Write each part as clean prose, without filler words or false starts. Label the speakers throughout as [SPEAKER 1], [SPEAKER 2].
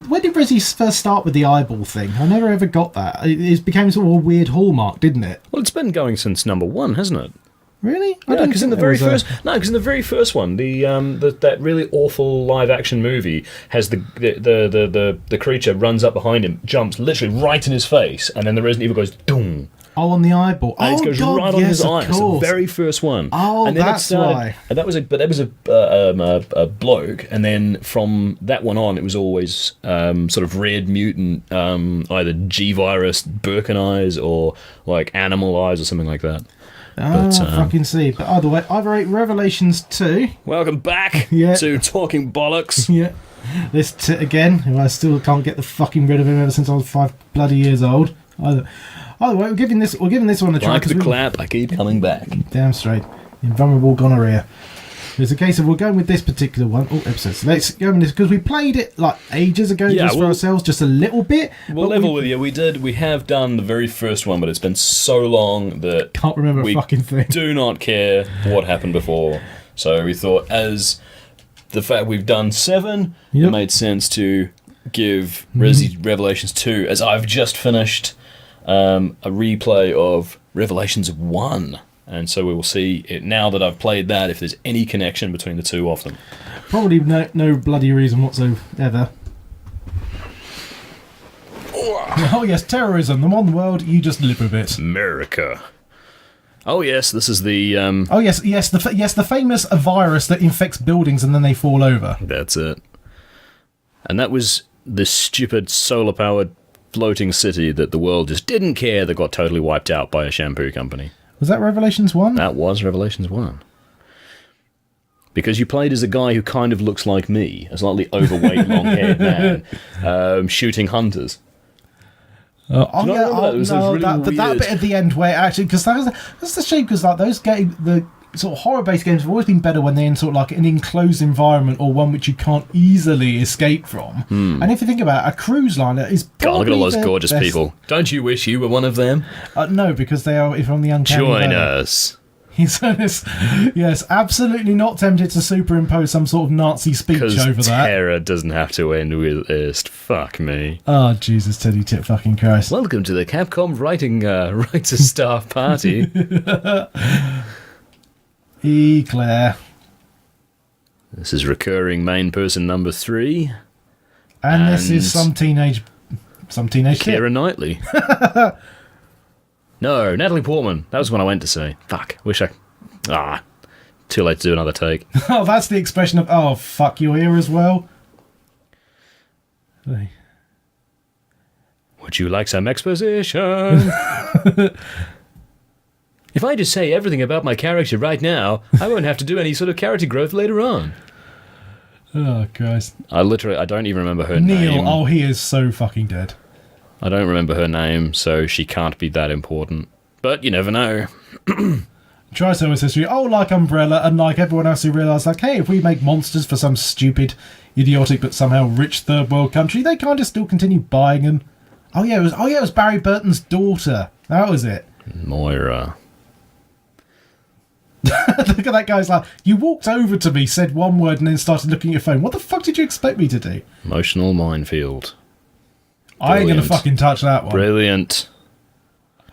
[SPEAKER 1] When did Resi first start with the eyeball thing? I never ever got that. It became sort of a weird hallmark, didn't it?
[SPEAKER 2] Well, it's been going since number 1, hasn't it?
[SPEAKER 1] Really?
[SPEAKER 2] Yeah, because in the very first one, that really awful live action movie has the creature runs up behind him, jumps literally right in his face, and then the Resident Evil goes doom.
[SPEAKER 1] Oh, on the eyeball.
[SPEAKER 2] And it goes right on his eye. It's the very first one.
[SPEAKER 1] Oh,
[SPEAKER 2] and then
[SPEAKER 1] that's why.
[SPEAKER 2] And that was a bloke, and then from that one on, it was always sort of red mutant, either G-virus Birkin eyes or like animal eyes or something like that.
[SPEAKER 1] Fucking see. But either way, I rate Revelations 2.
[SPEAKER 2] Welcome back to Talking Bollocks.
[SPEAKER 1] Yeah. This again, who I still can't get the fucking rid of him ever since I was 5 bloody years old. Either way, we're giving this one a try.
[SPEAKER 2] Like the clap, I keep coming back.
[SPEAKER 1] Damn straight. Invulnerable gonorrhea. It's a case of we're going with this particular one. Oh, episode. So let's go with this because we played it like ages ago for ourselves, just a little bit.
[SPEAKER 2] We'll level with you. We have done the very first one, but it's been so long that
[SPEAKER 1] can't remember a fucking thing.
[SPEAKER 2] Do not care what happened before. So we thought, as the fact we've done 7, it made sense to give Revelations 2, as I've just finished a replay of Revelations 1. And so we will see it now that I've played that if there's any connection between the two of them.
[SPEAKER 1] Probably no bloody reason whatsoever. Oh yes, terrorism, the modern world, you just live with it.
[SPEAKER 2] America. Oh yes, this is the
[SPEAKER 1] the famous virus that infects buildings and then they fall over.
[SPEAKER 2] That's it. And that was this stupid solar-powered floating city that the world just didn't care that got totally wiped out by a shampoo company.
[SPEAKER 1] Was that Revelations 1?
[SPEAKER 2] That was Revelations 1. Because you played as a guy who kind of looks like me, a slightly overweight, long-haired man, shooting hunters.
[SPEAKER 1] That bit at the end where actually, because that's the shame, because like those the sort of horror-based games have always been better when they're in sort of like an enclosed environment or one which you can't easily escape from. And if you think about it, a cruise liner is probably
[SPEAKER 2] look at all those gorgeous people. Don't you wish you were one of them?
[SPEAKER 1] No, because they are from the uncanny
[SPEAKER 2] Join
[SPEAKER 1] valley.
[SPEAKER 2] us.
[SPEAKER 1] Yes, absolutely not tempted to superimpose some sort of Nazi speech over that.
[SPEAKER 2] Terror doesn't have to end with ist. Fuck me.
[SPEAKER 1] Oh, Jesus, Teddy Tip fucking Christ.
[SPEAKER 2] Welcome to the Capcom Writer Staff Party.
[SPEAKER 1] Claire.
[SPEAKER 2] This is recurring main person number 3.
[SPEAKER 1] And this is some teenage
[SPEAKER 2] Keira Knightley. No, Natalie Portman. That was what I went to say. Fuck. Too late to do another take.
[SPEAKER 1] Oh, that's the expression of, oh, fuck, you're here as well. Hey.
[SPEAKER 2] Would you like some exposition? If I just say everything about my character right now, I won't have to do any sort of character growth later on.
[SPEAKER 1] Oh, Christ.
[SPEAKER 2] I don't even remember her name.
[SPEAKER 1] Neil, oh, he is so fucking dead.
[SPEAKER 2] I don't remember her name, so she can't be that important. But you never know.
[SPEAKER 1] Try someone's history. Oh, like Umbrella, and like everyone else who realised, like, hey, if we make monsters for some stupid, idiotic, but somehow rich third world country, they kind of still continue buying them. It was Barry Burton's daughter. That was it.
[SPEAKER 2] Moira.
[SPEAKER 1] Look at that guy's like, you walked over to me, said one word, and then started looking at your phone. What the fuck did you expect me to do?
[SPEAKER 2] Emotional minefield.
[SPEAKER 1] I ain't gonna fucking touch that one.
[SPEAKER 2] Brilliant.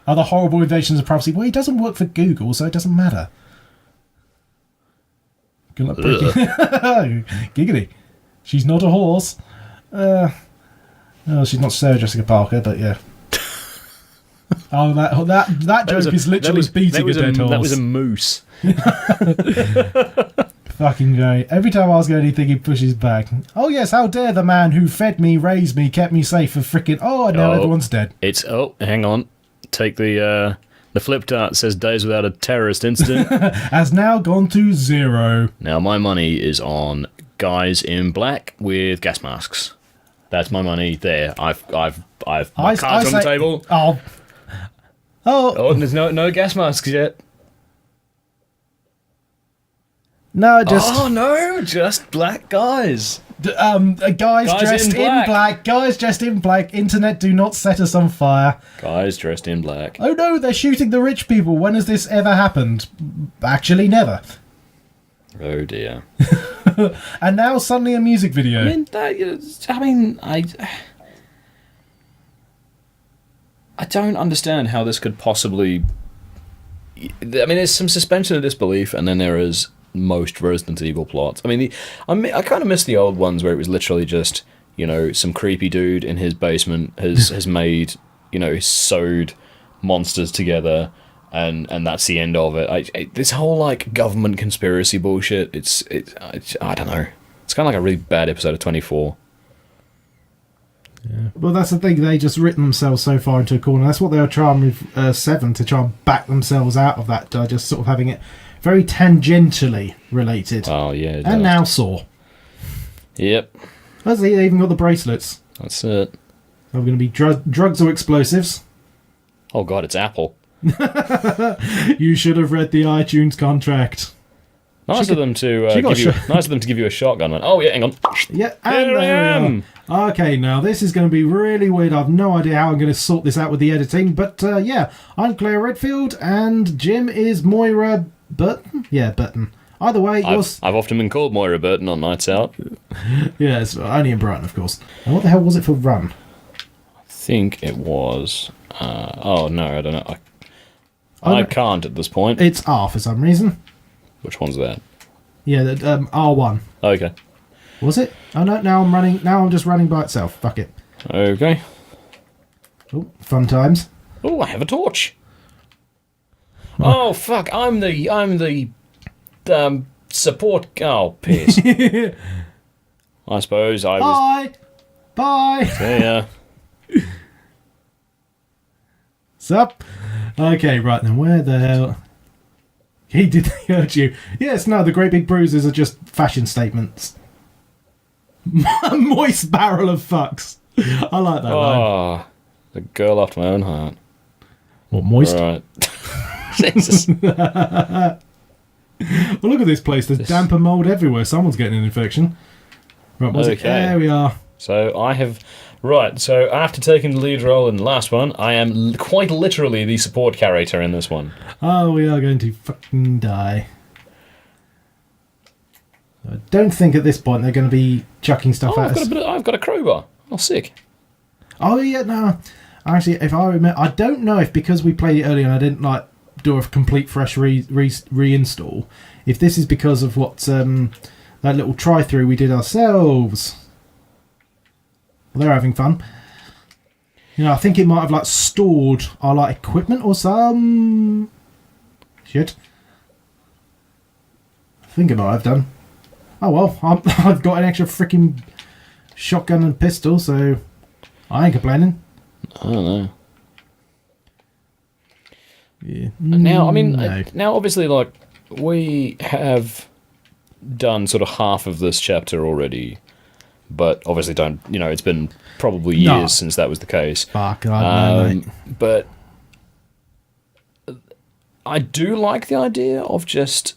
[SPEAKER 1] Other horrible invasions of privacy. Well, he doesn't work for Google, so it doesn't matter. Giggity. She's not a horse. She's not Sarah Jessica Parker, but yeah. Oh, that joke is literally beating a dead horse.
[SPEAKER 2] That was a moose.
[SPEAKER 1] Fucking great. Every time I ask anything, he pushes back. Oh yes, how dare the man who fed me, raised me, kept me safe for frickin'... Oh, and now everyone's dead.
[SPEAKER 2] Hang on. Take the flip dart says days without a terrorist incident.
[SPEAKER 1] Has now gone to 0.
[SPEAKER 2] Now my money is on guys in black with gas masks. That's my money there. I've my cards on the table.
[SPEAKER 1] Oh,
[SPEAKER 2] and there's no gas masks yet.
[SPEAKER 1] No,
[SPEAKER 2] just black guys.
[SPEAKER 1] Guys dressed in black. Guys dressed in black. Internet, do not set us on fire.
[SPEAKER 2] Guys dressed in black.
[SPEAKER 1] Oh no, they're shooting the rich people. When has this ever happened? Actually, never.
[SPEAKER 2] Oh dear.
[SPEAKER 1] And now suddenly a music video.
[SPEAKER 2] I don't understand how this could possibly... I mean, there's some suspension of disbelief, and then there is most Resident Evil plots. I kind of miss the old ones where it was literally just, some creepy dude in his basement has made, sewed monsters together, and that's the end of it. This whole, government conspiracy bullshit, I don't know. It's kind of like a really bad episode of 24.
[SPEAKER 1] Yeah. Well, that's the thing. They just written themselves so far into a corner. That's what they were trying with 7, to try and back themselves out of that. Just sort of having it very tangentially related.
[SPEAKER 2] Oh, yeah.
[SPEAKER 1] And now Saw.
[SPEAKER 2] Yep.
[SPEAKER 1] They even got the bracelets.
[SPEAKER 2] That's it.
[SPEAKER 1] Are we going to be drugs or explosives?
[SPEAKER 2] Oh, God, it's Apple.
[SPEAKER 1] You should have read the iTunes contract.
[SPEAKER 2] Nice of them to give you a shotgun. Oh, yeah, hang on.
[SPEAKER 1] Yeah, and
[SPEAKER 2] Here I am.
[SPEAKER 1] Okay, now this is going to be really weird. I've no idea how I'm going to sort this out with the editing, but yeah, I'm Claire Redfield, and Jim is Moira Burton. Yeah, Burton. Either way,
[SPEAKER 2] I've often been called Moira Burton on nights out.
[SPEAKER 1] Yes, only in Brighton, of course. And what the hell was it for run?
[SPEAKER 2] I think it was. Oh no, I don't know. I can't at this point.
[SPEAKER 1] It's R for some reason.
[SPEAKER 2] Which one's that?
[SPEAKER 1] Yeah, R1.
[SPEAKER 2] Okay.
[SPEAKER 1] Was it? Oh no, now I'm running. Now I'm just running by itself. Fuck it.
[SPEAKER 2] Okay.
[SPEAKER 1] Oh, fun times.
[SPEAKER 2] Oh, I have a torch. Oh fuck! I'm the support. Oh, piss. I suppose I was.
[SPEAKER 1] Bye.
[SPEAKER 2] See ya.
[SPEAKER 1] Sup? Okay, right then. Where the hell? Did they hurt you? Yes. No. The great big bruises are just fashion statements. Moist barrel of fucks. I like that line.
[SPEAKER 2] Oh, the girl after my own heart.
[SPEAKER 1] What, moist?
[SPEAKER 2] Right. Jesus.
[SPEAKER 1] Well, look at this place. There's damp and mould everywhere. Someone's getting an infection. Right, what's it? There we are.
[SPEAKER 2] So I have... Right, so after taking the lead role in the last one, I am quite literally the support character in this one.
[SPEAKER 1] Oh, we are going to fucking die. I don't think at this point they're going to be chucking stuff at us.
[SPEAKER 2] I've got a crowbar. Oh, sick.
[SPEAKER 1] Oh, yeah, no. Actually, if I remember... I don't know if because we played it earlier and I didn't, do a complete fresh reinstall, if this is because of what... that little try-through we did ourselves. Well, they're having fun. I think it might have, stored our, equipment or some... shit. I think it might have done. Oh well, I've got an extra freaking shotgun and pistol, so I ain't complaining.
[SPEAKER 2] I don't know.
[SPEAKER 1] Yeah.
[SPEAKER 2] Now,
[SPEAKER 1] no.
[SPEAKER 2] now obviously, we have done sort of half of this chapter already, but obviously it's been probably years since that was the case.
[SPEAKER 1] Fuck, I know, mate.
[SPEAKER 2] But I do like the idea of just...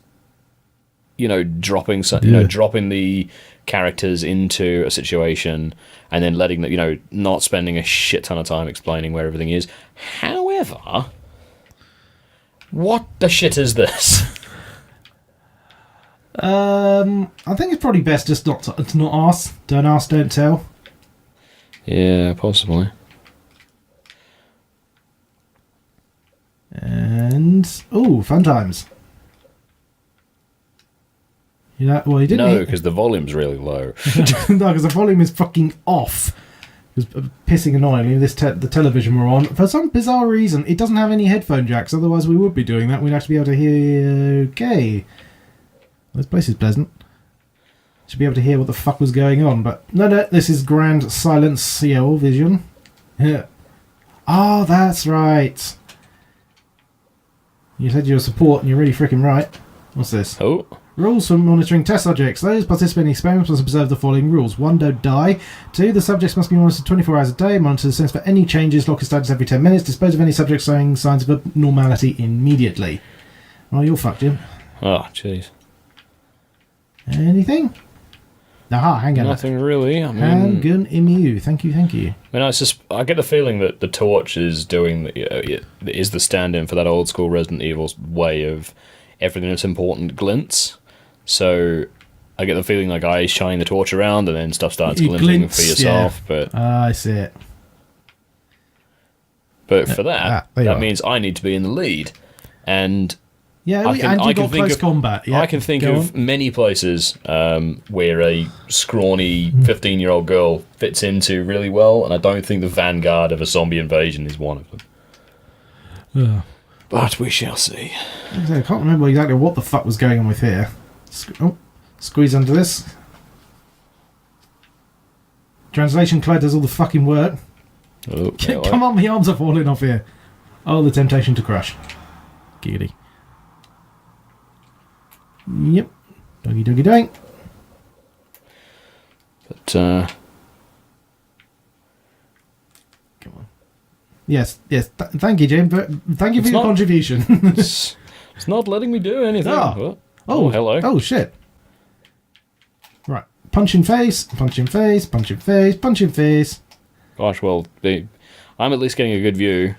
[SPEAKER 2] dropping the characters into a situation and then letting them, not spending a shit ton of time explaining where everything is. However, what the shit is this?
[SPEAKER 1] I think it's probably best just not to not ask. Don't ask, don't tell.
[SPEAKER 2] Yeah, possibly.
[SPEAKER 1] And fun times. Well, he didn't.
[SPEAKER 2] No, because the volume's really low.
[SPEAKER 1] No, because the volume is fucking off. It was pissing annoyingly. The television we're on, for some bizarre reason, it doesn't have any headphone jacks. Otherwise, we would be doing that. We'd actually be able to hear. Okay, this place is pleasant. Should be able to hear what the fuck was going on, but no, this is grand silence. All vision. Yeah. Oh, that's right. You said you were support, and you're really freaking right. What's this?
[SPEAKER 2] Oh.
[SPEAKER 1] Rules for monitoring test subjects. Those participating in experiments must observe the following rules. 1. Don't die. 2. The subjects must be monitored 24 hours a day. Monitor the sense for any changes. Lock his status every 10 minutes. Dispose of any subject showing signs of abnormality immediately. Oh, you're fucked, Jim.
[SPEAKER 2] Oh, jeez.
[SPEAKER 1] Anything? Aha, handgun.
[SPEAKER 2] Nothing really.
[SPEAKER 1] Handgun emu. Thank you.
[SPEAKER 2] I get the feeling that the torch is doing is the stand-in for that old school Resident Evil way of everything that's important glints. So I get the feeling like I shine the torch around and then stuff starts
[SPEAKER 1] You
[SPEAKER 2] glinting
[SPEAKER 1] glints,
[SPEAKER 2] for yourself.
[SPEAKER 1] yeah.
[SPEAKER 2] But
[SPEAKER 1] I see it.
[SPEAKER 2] But for that,
[SPEAKER 1] there you
[SPEAKER 2] that
[SPEAKER 1] are.
[SPEAKER 2] means I need to be in the lead. And
[SPEAKER 1] Yeah,
[SPEAKER 2] I can-
[SPEAKER 1] and
[SPEAKER 2] I
[SPEAKER 1] you
[SPEAKER 2] can
[SPEAKER 1] got
[SPEAKER 2] think
[SPEAKER 1] close
[SPEAKER 2] of-
[SPEAKER 1] combat. Yeah,
[SPEAKER 2] I can think
[SPEAKER 1] go
[SPEAKER 2] of
[SPEAKER 1] on.
[SPEAKER 2] many places where a scrawny 15-year-old girl fits into really well, and I don't think the vanguard of a zombie invasion is one of them.
[SPEAKER 1] Ugh.
[SPEAKER 2] But we shall see.
[SPEAKER 1] I can't remember exactly what the fuck was going on with here. Squeeze under this. Translation Claire does all the fucking work.
[SPEAKER 2] Oh,
[SPEAKER 1] Come on, my arms are falling off here. Oh, the temptation to crash. Giggity. Yep. Doggy doggy doink.
[SPEAKER 2] But,
[SPEAKER 1] Come on. Yes. Thank you, Jim. Thank you for
[SPEAKER 2] It's
[SPEAKER 1] your
[SPEAKER 2] not-
[SPEAKER 1] contribution.
[SPEAKER 2] it's not letting me do anything.
[SPEAKER 1] Ah.
[SPEAKER 2] Oh, hello.
[SPEAKER 1] Oh, shit. Right. Punch in face, punch in face, punch in face, punch in face.
[SPEAKER 2] Gosh, well, I'm at least getting a good view.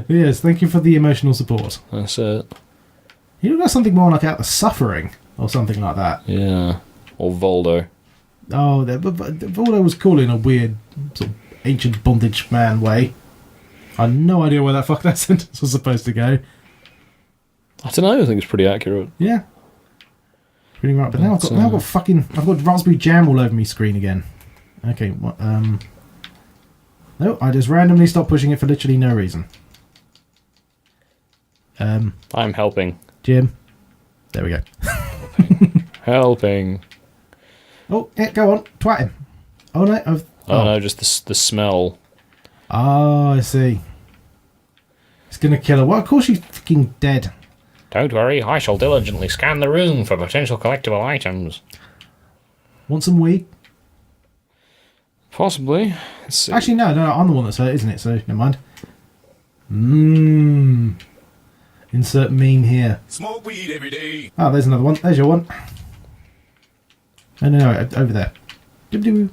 [SPEAKER 1] Yes, thank you for the emotional support.
[SPEAKER 2] That's it.
[SPEAKER 1] You look like something more like Out the Suffering, or something like that.
[SPEAKER 2] Yeah. Or Voldo.
[SPEAKER 1] Oh, but Voldo was cool in a weird, sort of ancient bondage man way. I had no idea where that fuck that sentence was supposed to go.
[SPEAKER 2] I don't know, I think it's pretty accurate.
[SPEAKER 1] Yeah. Pretty right, but now I've got raspberry jam all over my screen again. Okay, what, no, I just randomly stopped pushing it for literally no reason.
[SPEAKER 2] I'm helping.
[SPEAKER 1] Jim. There we go.
[SPEAKER 2] Helping.
[SPEAKER 1] Oh, yeah, go on. Twat him. Oh, no.
[SPEAKER 2] Oh, no, just the smell.
[SPEAKER 1] Oh, I see. It's going to kill her. Well, of course she's fucking dead.
[SPEAKER 2] Don't worry, I shall diligently scan the room for potential collectible items.
[SPEAKER 1] Want some weed?
[SPEAKER 2] Possibly. Let's see.
[SPEAKER 1] Actually, no, I'm the one that's hurt, isn't it? So, never mind. Mmm. Insert meme here.
[SPEAKER 3] Smoke weed every day.
[SPEAKER 1] Oh, there's another one. There's your one. No, over there. Doo-doo.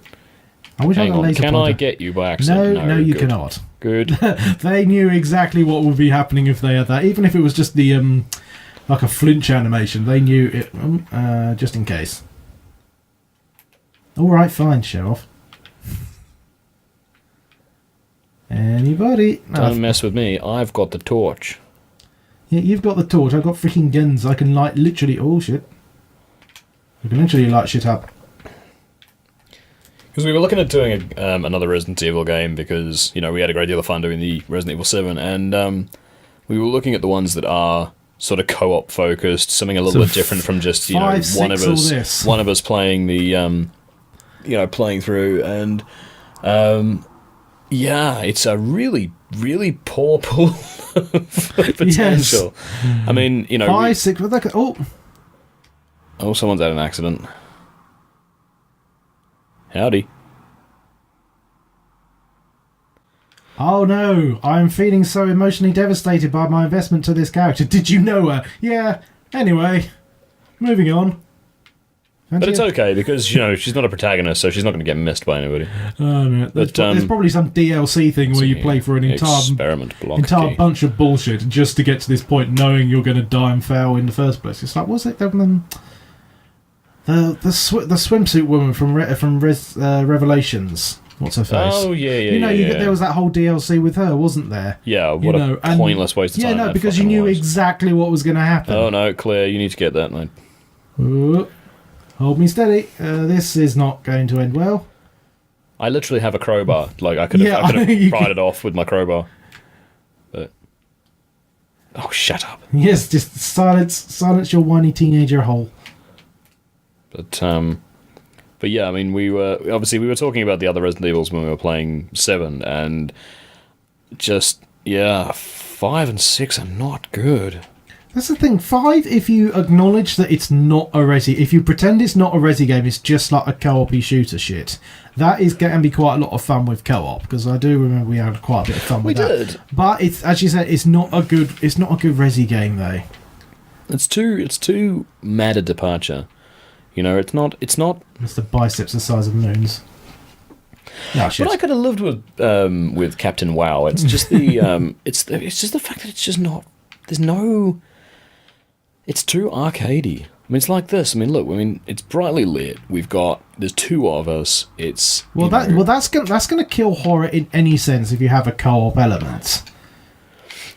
[SPEAKER 1] I wish I
[SPEAKER 2] Hang
[SPEAKER 1] had a
[SPEAKER 2] on,
[SPEAKER 1] laser
[SPEAKER 2] can
[SPEAKER 1] pointer.
[SPEAKER 2] I get you by accident?
[SPEAKER 1] No, you
[SPEAKER 2] good.
[SPEAKER 1] cannot.
[SPEAKER 2] Good.
[SPEAKER 1] They knew exactly what would be happening if they had that. Even if it was just the, like a flinch animation, they knew it, just in case. Alright, fine, show off. Anybody? No,
[SPEAKER 2] Don't mess with me, I've got the torch.
[SPEAKER 1] yeah, you've got the torch, I've got freaking guns. I can light literally... Oh, shit. I can literally light shit up.
[SPEAKER 2] Because we were looking at doing another Resident Evil game because, you know, we had a great deal of fun doing the Resident Evil 7, and we were looking at the ones that are sort of co-op focused, something a little bit different from just, you know,
[SPEAKER 1] 5, 6
[SPEAKER 2] one of us playing the, you know, playing through, and yeah, it's a really, really poor pool of potential.
[SPEAKER 1] Yes.
[SPEAKER 2] I mean, you know,
[SPEAKER 1] 5, 6...
[SPEAKER 2] oh, someone's had an accident. Howdy.
[SPEAKER 1] Oh no, I'm feeling so emotionally devastated by my investment to this character. Did you know her? Yeah. Anyway, moving on.
[SPEAKER 2] But it's okay because, you know, she's not a protagonist, so she's not going to get missed by anybody.
[SPEAKER 1] Oh, no. There's probably some DLC thing where you play for an
[SPEAKER 2] experiment block
[SPEAKER 1] entire
[SPEAKER 2] key.
[SPEAKER 1] bunch of bullshit just to get to this point, knowing you're going to die and fail in the first place. It's like, what's it? The swimsuit woman from Revelations. What's her face?
[SPEAKER 2] Oh yeah.
[SPEAKER 1] You know, there was that whole DLC with her, wasn't there?
[SPEAKER 2] Yeah, what a pointless waste of time.
[SPEAKER 1] Yeah, no,
[SPEAKER 2] that
[SPEAKER 1] because you
[SPEAKER 2] fucking
[SPEAKER 1] knew
[SPEAKER 2] was.
[SPEAKER 1] exactly what was going to happen.
[SPEAKER 2] Oh no, Claire, you need to get that, mate.
[SPEAKER 1] Hold me steady. This is not going to end well.
[SPEAKER 2] I literally have a crowbar. Like I could have pried it off with my crowbar. But oh, shut up.
[SPEAKER 1] Yes, just silence your whiny teenager hole.
[SPEAKER 2] But yeah, I mean, we were talking about the other Resident Evils when we were playing 7, and just 5 and 6 are not good.
[SPEAKER 1] That's the thing. 5, if you acknowledge that it's not a Resi, if you pretend it's not a Resi game, it's just like a co-op-y shooter shit. That is going to be quite a lot of fun with co-op, because I do remember we had quite a bit of fun with that. We did, but it's, as you said, it's not a good Resi game though. It's
[SPEAKER 2] too mad a departure. You know, it's not. It's
[SPEAKER 1] the biceps the size of moons. No, shit.
[SPEAKER 2] But I could have lived with Captain WoW. It's just the it's just the fact that it's just not. There's no. It's too arcadey. I mean, it's like this. I mean, look. I mean, it's brightly lit. There's two of us. It's
[SPEAKER 1] that's gonna kill horror in any sense if you have a co-op element.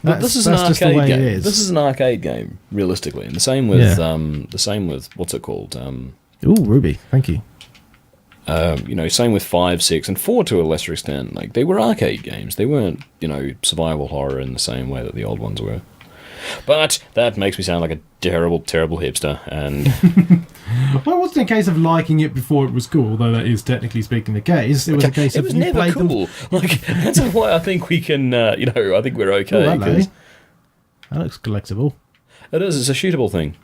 [SPEAKER 2] But this is an arcade game. This is an arcade game, realistically, and the same with what's it called?
[SPEAKER 1] Ooh, Ruby. Thank you.
[SPEAKER 2] Same with 5, 6, and 4 to a lesser extent. Like, they were arcade games. They weren't, survival horror in the same way that the old ones were. But that makes me sound like a terrible, terrible hipster. And
[SPEAKER 1] well, it wasn't a case of liking it before it was cool, though that is technically speaking the case. It was a case of you
[SPEAKER 2] never
[SPEAKER 1] played
[SPEAKER 2] cool. Like, that's why I think we can, I think we're okay.
[SPEAKER 1] Oh, that looks collectible.
[SPEAKER 2] It is. It's a shootable thing.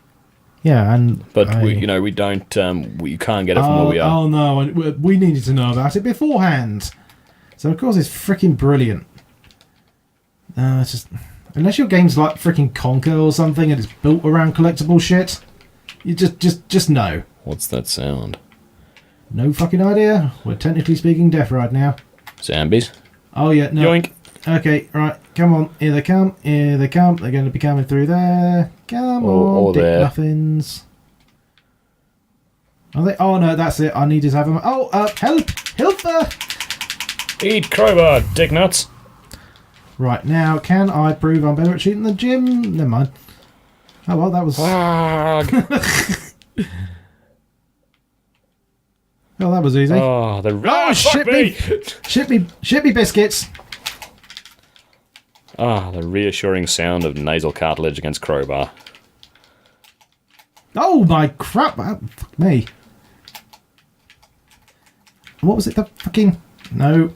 [SPEAKER 1] Yeah,
[SPEAKER 2] but we don't. We can't get it from where we are.
[SPEAKER 1] Oh no, we needed to know about it beforehand. So of course it's freaking brilliant. It's just unless your game's like freaking Conker or something and it's built around collectible shit, you just know.
[SPEAKER 2] What's that sound?
[SPEAKER 1] No fucking idea. We're technically speaking deaf right now.
[SPEAKER 2] Zombies.
[SPEAKER 1] Oh yeah, no.
[SPEAKER 2] Yoink.
[SPEAKER 1] Okay, right, come on. Here they come. They're going to be coming through there. Come on, dick
[SPEAKER 2] there.
[SPEAKER 1] muffins. Are they? Oh no, that's it. I need to have them. Oh, help! Help!
[SPEAKER 2] Eat crowbar, dick nuts.
[SPEAKER 1] Right, now, can I prove I'm better at shooting than Jim? Never mind. Oh well, that was... Well, that was easy.
[SPEAKER 2] Oh,
[SPEAKER 1] ship me biscuits.
[SPEAKER 2] The reassuring sound of nasal cartilage against crowbar.
[SPEAKER 1] Oh my crap! Fuck me. What was it? The fucking... No.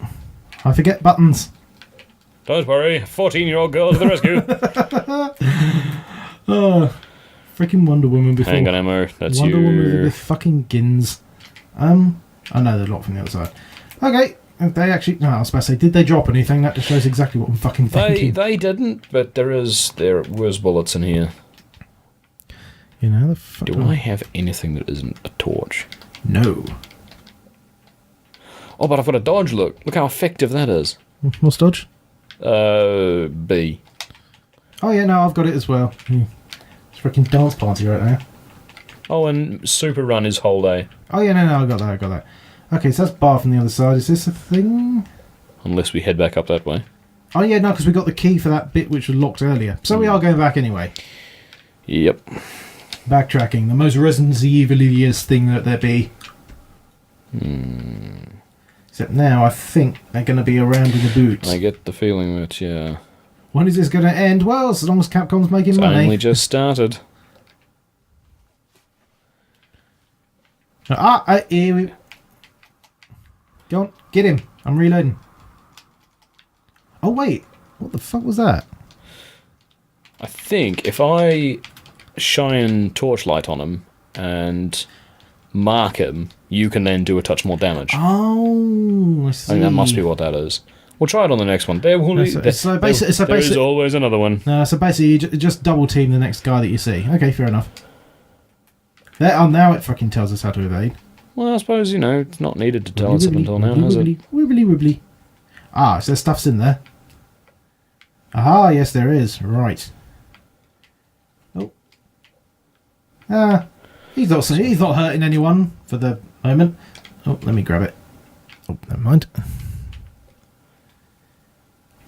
[SPEAKER 1] I forget buttons.
[SPEAKER 2] Don't worry, 14-year-old girl to the rescue.
[SPEAKER 1] Oh, freaking Wonder Woman before.
[SPEAKER 2] Handgun ammo, that's
[SPEAKER 1] Wonder
[SPEAKER 2] you.
[SPEAKER 1] Woman with fucking gins. I know there's a lot from the other side. Okay, if they actually... No, I was about to say, did they drop anything? That just shows exactly what I'm fucking thinking.
[SPEAKER 2] They didn't, but there was bullets in here.
[SPEAKER 1] The fuck...
[SPEAKER 2] Do I have anything that isn't a torch?
[SPEAKER 1] No.
[SPEAKER 2] Oh, but I've got a dodge, look. Look how effective that is.
[SPEAKER 1] What's dodge?
[SPEAKER 2] B.
[SPEAKER 1] Oh yeah, no, I've got it as well. It's a freaking dance party right now.
[SPEAKER 2] Oh, and super run is whole day.
[SPEAKER 1] Oh yeah, no, I got that. Okay, so that's bar from the other side. Is this a thing?
[SPEAKER 2] Unless we head back up that way.
[SPEAKER 1] Oh yeah, no, because we got the key for that bit which was locked earlier. So we are going back anyway.
[SPEAKER 2] Yep.
[SPEAKER 1] Backtracking, the most Resident Evil-iest thing that there be. Except now, I think they're going to be around in the boot.
[SPEAKER 2] I get the feeling that, yeah.
[SPEAKER 1] When is this going to end? Well, as long as Capcom's making
[SPEAKER 2] It's
[SPEAKER 1] money.
[SPEAKER 2] only just started.
[SPEAKER 1] Here we... Go on, get him. I'm reloading. Oh, wait. What the fuck was that?
[SPEAKER 2] I think if I shine torchlight on him and mark him, you can then do a touch more damage.
[SPEAKER 1] Oh, I see.
[SPEAKER 2] I think that must be what that is. We'll try it on the next one. There is always another one.
[SPEAKER 1] No, so basically you just double team the next guy that you see. Okay, fair enough. Now it fucking tells us how to evade.
[SPEAKER 2] Well, I suppose, it's not needed to tell us up until now, has it?
[SPEAKER 1] Wibbly. So stuff's in there. Aha, yes there is. Right. Oh. He's not hurting anyone for the moment. Oh, let me grab it. Oh, never mind.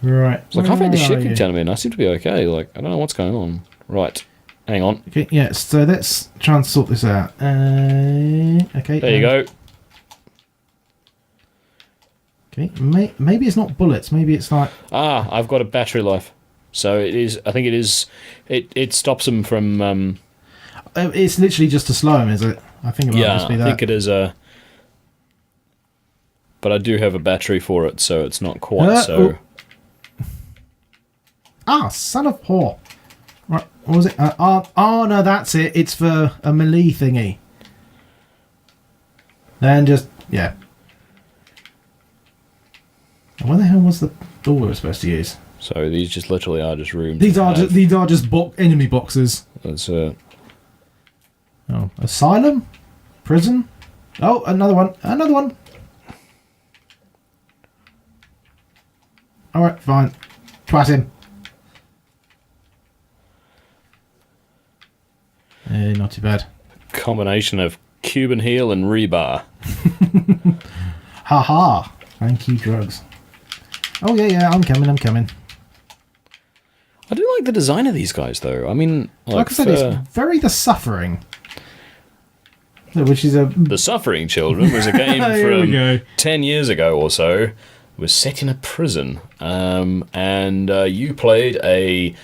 [SPEAKER 1] Right.
[SPEAKER 2] Like, I've had the shit kicked out of me and I seem to be okay. Like, I don't know what's going on. Right. Hang on.
[SPEAKER 1] Okay, yeah, so let's try and sort this out. Okay.
[SPEAKER 2] There you go.
[SPEAKER 1] Okay, maybe it's not bullets. Maybe it's like...
[SPEAKER 2] I've got a battery life. So it is... I think it is... It stops them from...
[SPEAKER 1] it's literally just to slow him, is it? I think it might just be that.
[SPEAKER 2] I think it is a... But I do have a battery for it, so it's not quite so...
[SPEAKER 1] Son of whore. Right, what was it? No, that's it. It's for a melee thingy. Then just... Yeah. And where the hell was the door we were supposed to use?
[SPEAKER 2] So these just literally are just rooms.
[SPEAKER 1] These are just enemy boxes.
[SPEAKER 2] That's
[SPEAKER 1] asylum, prison. Oh, another one. All right, fine. Twat him. Not too bad.
[SPEAKER 2] combination of Cuban heel and rebar.
[SPEAKER 1] Ha. Thank you, drugs. Oh, yeah, I'm coming.
[SPEAKER 2] I do like the design of these guys, though. I mean,
[SPEAKER 1] like I said, it's very The Suffering. Which is a...
[SPEAKER 2] The Suffering Children was a game from 10 years ago or so. It was set in a prison. And you played a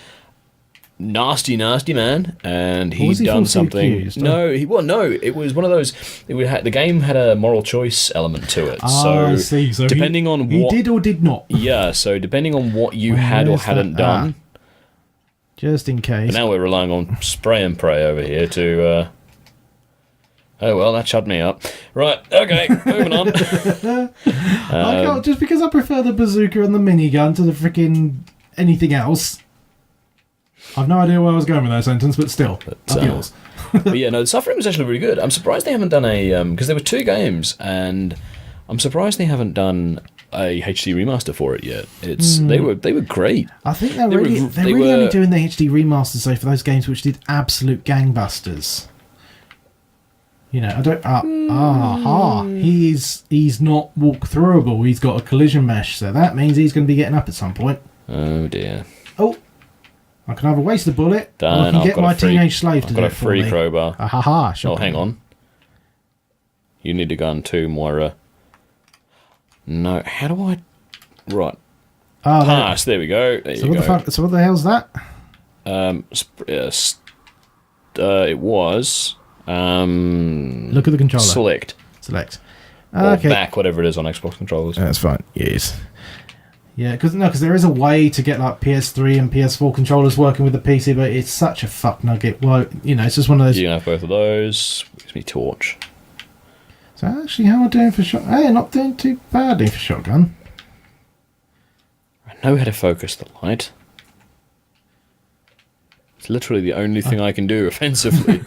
[SPEAKER 2] nasty man, and he'd done something.
[SPEAKER 1] Accused,
[SPEAKER 2] no, it was one of those. The game had a moral choice element to it.
[SPEAKER 1] I see. So
[SPEAKER 2] depending on what
[SPEAKER 1] he did or did not.
[SPEAKER 2] Yeah, so depending on what you had or hadn't done.
[SPEAKER 1] Just in case.
[SPEAKER 2] But now we're relying on spray and pray over here to. Oh well, that shut me up. Right, okay, moving on.
[SPEAKER 1] I can't, just because I prefer the bazooka and the minigun to the freaking anything else. I've no idea where I was going with that sentence, but still, up yours.
[SPEAKER 2] But yeah, no, the Suffering was actually really good. I'm surprised they haven't done a because there were 2 games, and I'm surprised they haven't done a HD remaster for it yet. They were great.
[SPEAKER 1] I think they're really only doing the HD remasters though for those games which did absolute gangbusters. You know, I don't. He's not walk-throughable. He's got a collision mesh, so that means he's going to be getting up at some point.
[SPEAKER 2] Oh dear.
[SPEAKER 1] Oh, I can either waste a bullet, or I
[SPEAKER 2] Done.
[SPEAKER 1] can get my teenage slave to do it.
[SPEAKER 2] I've got a free crowbar.
[SPEAKER 1] Sure.
[SPEAKER 2] Oh, hang on. You need a gun too, Moira. No, how do I? Right.
[SPEAKER 1] Oh,
[SPEAKER 2] pass. There we go. There you go.
[SPEAKER 1] So what the hell's that?
[SPEAKER 2] It was.
[SPEAKER 1] Look at the controller.
[SPEAKER 2] Select.
[SPEAKER 1] Or
[SPEAKER 2] okay. Back, whatever it is on Xbox controllers.
[SPEAKER 1] That's fine. Yes. Yeah, because there is a way to get like PS3 and PS4 controllers working with the PC, but it's such a fuck nugget. Well, you know, it's just one of those.
[SPEAKER 2] You can have both of those. Gives me torch.
[SPEAKER 1] So actually, how am I doing for shotgun? Hey, not doing too badly for shotgun.
[SPEAKER 2] I know how to focus the light. It's literally the only thing I can do offensively.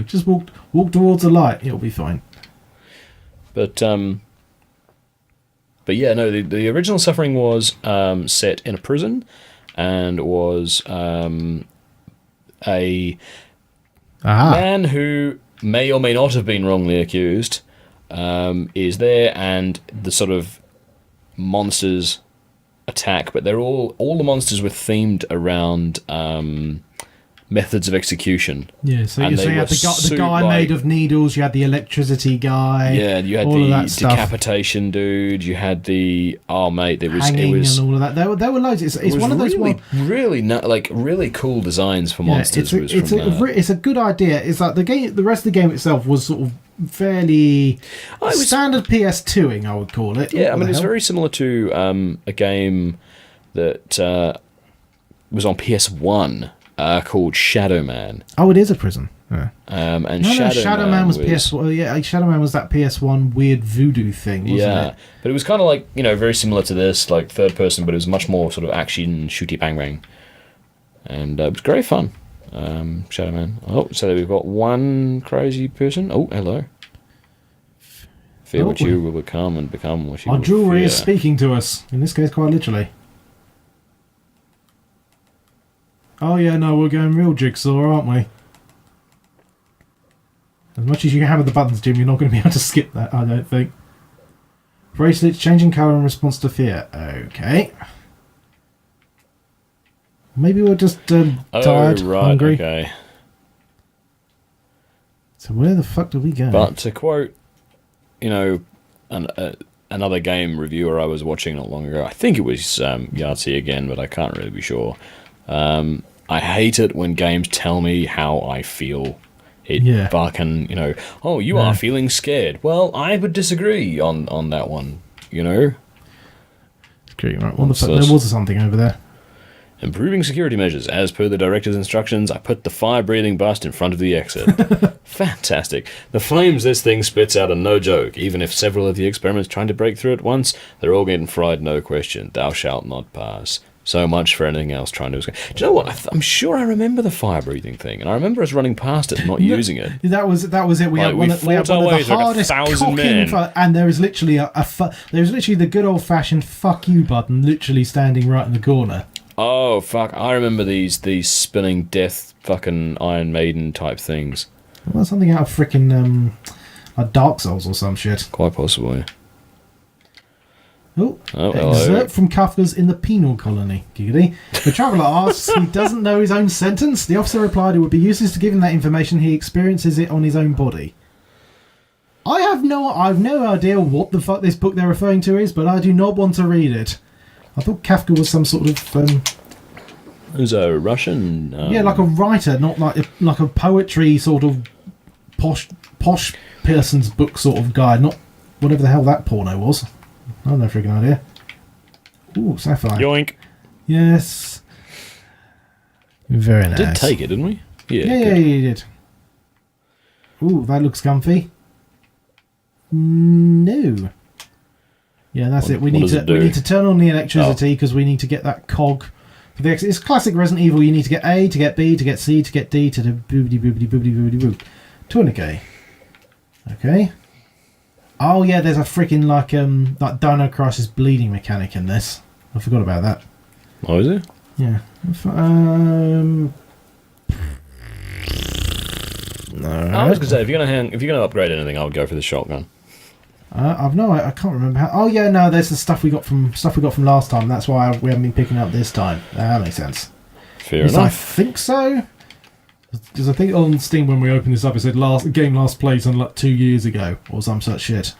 [SPEAKER 1] Just walk towards the light. It'll be fine.
[SPEAKER 2] But yeah, no. The original Suffering was set in a prison, and was a man who may or may not have been wrongly accused is there, and the sort of monsters attack, but they're all the monsters were themed around methods of execution.
[SPEAKER 1] Yeah, so you had the guy made of needles, you had the electricity guy.
[SPEAKER 2] Yeah, you had the decapitation dude, you had the
[SPEAKER 1] hanging and all of that. There were loads. It's one of those
[SPEAKER 2] really cool designs for monsters.
[SPEAKER 1] It's a good idea. It's like the rest of the game itself was sort of fairly standard PS2ing, I would call it.
[SPEAKER 2] Yeah, I mean it's very similar to a game that was on PS1. Called Shadow Man.
[SPEAKER 1] Oh, it is a prison. Yeah.
[SPEAKER 2] And
[SPEAKER 1] Shadow Man was PS1. Yeah, Shadow Man was that PS1 weird voodoo thing, wasn't it?
[SPEAKER 2] But it was kind of like, you know, very similar to this, like third person, but it was much more sort of action, shooty bang bang, and it was great fun. Shadow Man. Oh, so we've got one crazy person. Oh, hello. Fear what you will become, and become what you will
[SPEAKER 1] fear. Our jewellery is speaking to us. In this case, quite literally. Oh yeah, no, we're going real jigsaw, aren't we? As much as you can hammer the buttons, Jim, you're not going to be able to skip that, I don't think. Bracelets changing colour in response to fear. Okay. Maybe we're just tired, hungry.
[SPEAKER 2] Okay.
[SPEAKER 1] So where the fuck do we go?
[SPEAKER 2] But to quote, you know, another game reviewer I was watching not long ago, I think it was Yahtzee again, but I can't really be sure. I hate it when games tell me how I feel. Fucking, you know, oh, you are feeling scared. Well, I would disagree on that one, you know?
[SPEAKER 1] Great, right. What the fuck? There was something over there.
[SPEAKER 2] Improving security measures. As per the director's instructions, I put the fire-breathing bust in front of the exit. Fantastic. The flames this thing spits out are no joke. Even if several of the experiments trying to break through at once, they're all getting fried, no question. Thou shalt not pass. So much for anything else trying to escape. Do you know what? I'm sure I remember the fire-breathing thing, and I remember us running past it and not using it.
[SPEAKER 1] That was it. We had one of the hardest cocking, and there was literally there was literally the good old-fashioned "fuck you" button, literally standing right in the corner.
[SPEAKER 2] Oh fuck! I remember these spinning death fucking Iron Maiden type things.
[SPEAKER 1] Well, something out of frickin' like Dark Souls or some shit.
[SPEAKER 2] Quite possibly.
[SPEAKER 1] Oh,
[SPEAKER 2] hello.
[SPEAKER 1] excerpt from Kafka's In the Penal Colony. Giggity. The traveller asks, he doesn't know his own sentence. The officer replied it would be useless to give him that information. He experiences it on his own body. I've no idea what the fuck this book they're referring to is, but I do not want to read it. I thought Kafka was some sort of...
[SPEAKER 2] Who's a Russian?
[SPEAKER 1] yeah, like a writer, not like a poetry sort of posh person's book sort of guy, not whatever the hell that porno was. I have no freaking idea. Ooh, sapphire.
[SPEAKER 2] Yoink.
[SPEAKER 1] Yes. Very nice.
[SPEAKER 2] Did take it, didn't we?
[SPEAKER 1] Yeah, you did. Ooh, that looks comfy. No. Yeah, that's it. We need to turn on the electricity because we need to get that cog. It's classic Resident Evil. You need to get A, to get B, to get C, to get D, to the boobity boobity boobity boobity boop. Tourniquet. Okay. Oh yeah, there's a freaking like Dino Crisis bleeding mechanic in this. I forgot about that.
[SPEAKER 2] Oh, is it?
[SPEAKER 1] Yeah. No.
[SPEAKER 2] I was gonna say if you're gonna upgrade anything, I would go for the shotgun.
[SPEAKER 1] I can't remember how. Oh yeah, no, there's the stuff we got from last time. That's why we haven't been picking up this time. That makes sense.
[SPEAKER 2] Fair enough.
[SPEAKER 1] I think so. Because I think on Steam when we opened this up, it said game last played on like 2 years ago or some such shit,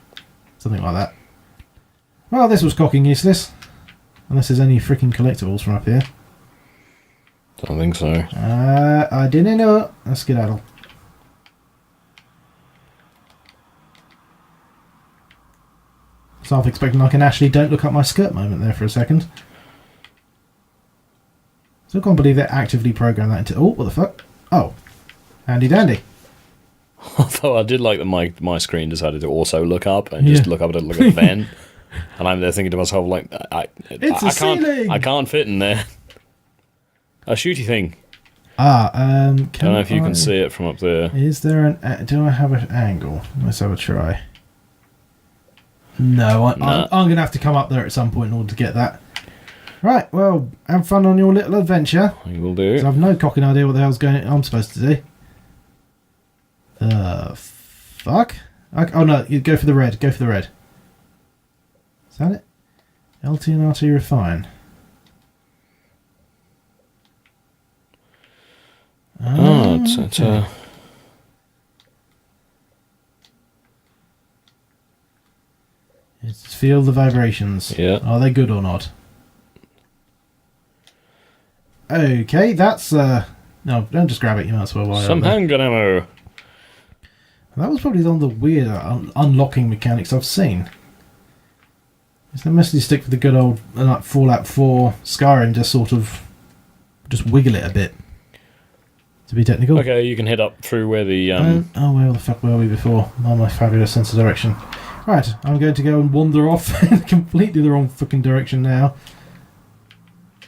[SPEAKER 1] something like that. Well, this was cocking useless, unless there's any freaking collectibles from up here.
[SPEAKER 2] Don't think so.
[SPEAKER 1] I didn't know. Let's skedaddle. So I'm expecting like an Ashley don't look up my skirt moment there for a second. So I can't believe they actively programmed that into... Oh, what the fuck? Oh. Handy dandy.
[SPEAKER 2] Although I did like that my screen decided to also look up and just look up at it like a vent. And I'm there thinking to myself, like, I can't fit in there. A shooty thing. I don't know if you can see it from up there.
[SPEAKER 1] Is there an... Do I have an angle? Let's have a try. No, I'm going to have to come up there at some point in order to get that. Right, well, have fun on your little adventure.
[SPEAKER 2] I will do.
[SPEAKER 1] I've no cocking idea what the hell's I'm supposed to do. Fuck? Oh no, you go for the red. Go for the red. Is that it? LT and RT refine.
[SPEAKER 2] It's
[SPEAKER 1] It's feel the vibrations.
[SPEAKER 2] Yeah.
[SPEAKER 1] Are they good or not? Okay, that's no, don't just grab it. You might as well.
[SPEAKER 2] Some handgun ammo.
[SPEAKER 1] That was probably one of the weirder unlocking mechanics I've seen. Is they mostly stick with the good old like Fallout 4 Skyrim, just sort of just wiggle it a bit. To be technical.
[SPEAKER 2] Okay, you can head up through where the
[SPEAKER 1] oh, where the fuck were we before? Oh, my fabulous sense of direction. Right, I'm going to go and wander off in completely the wrong fucking direction now.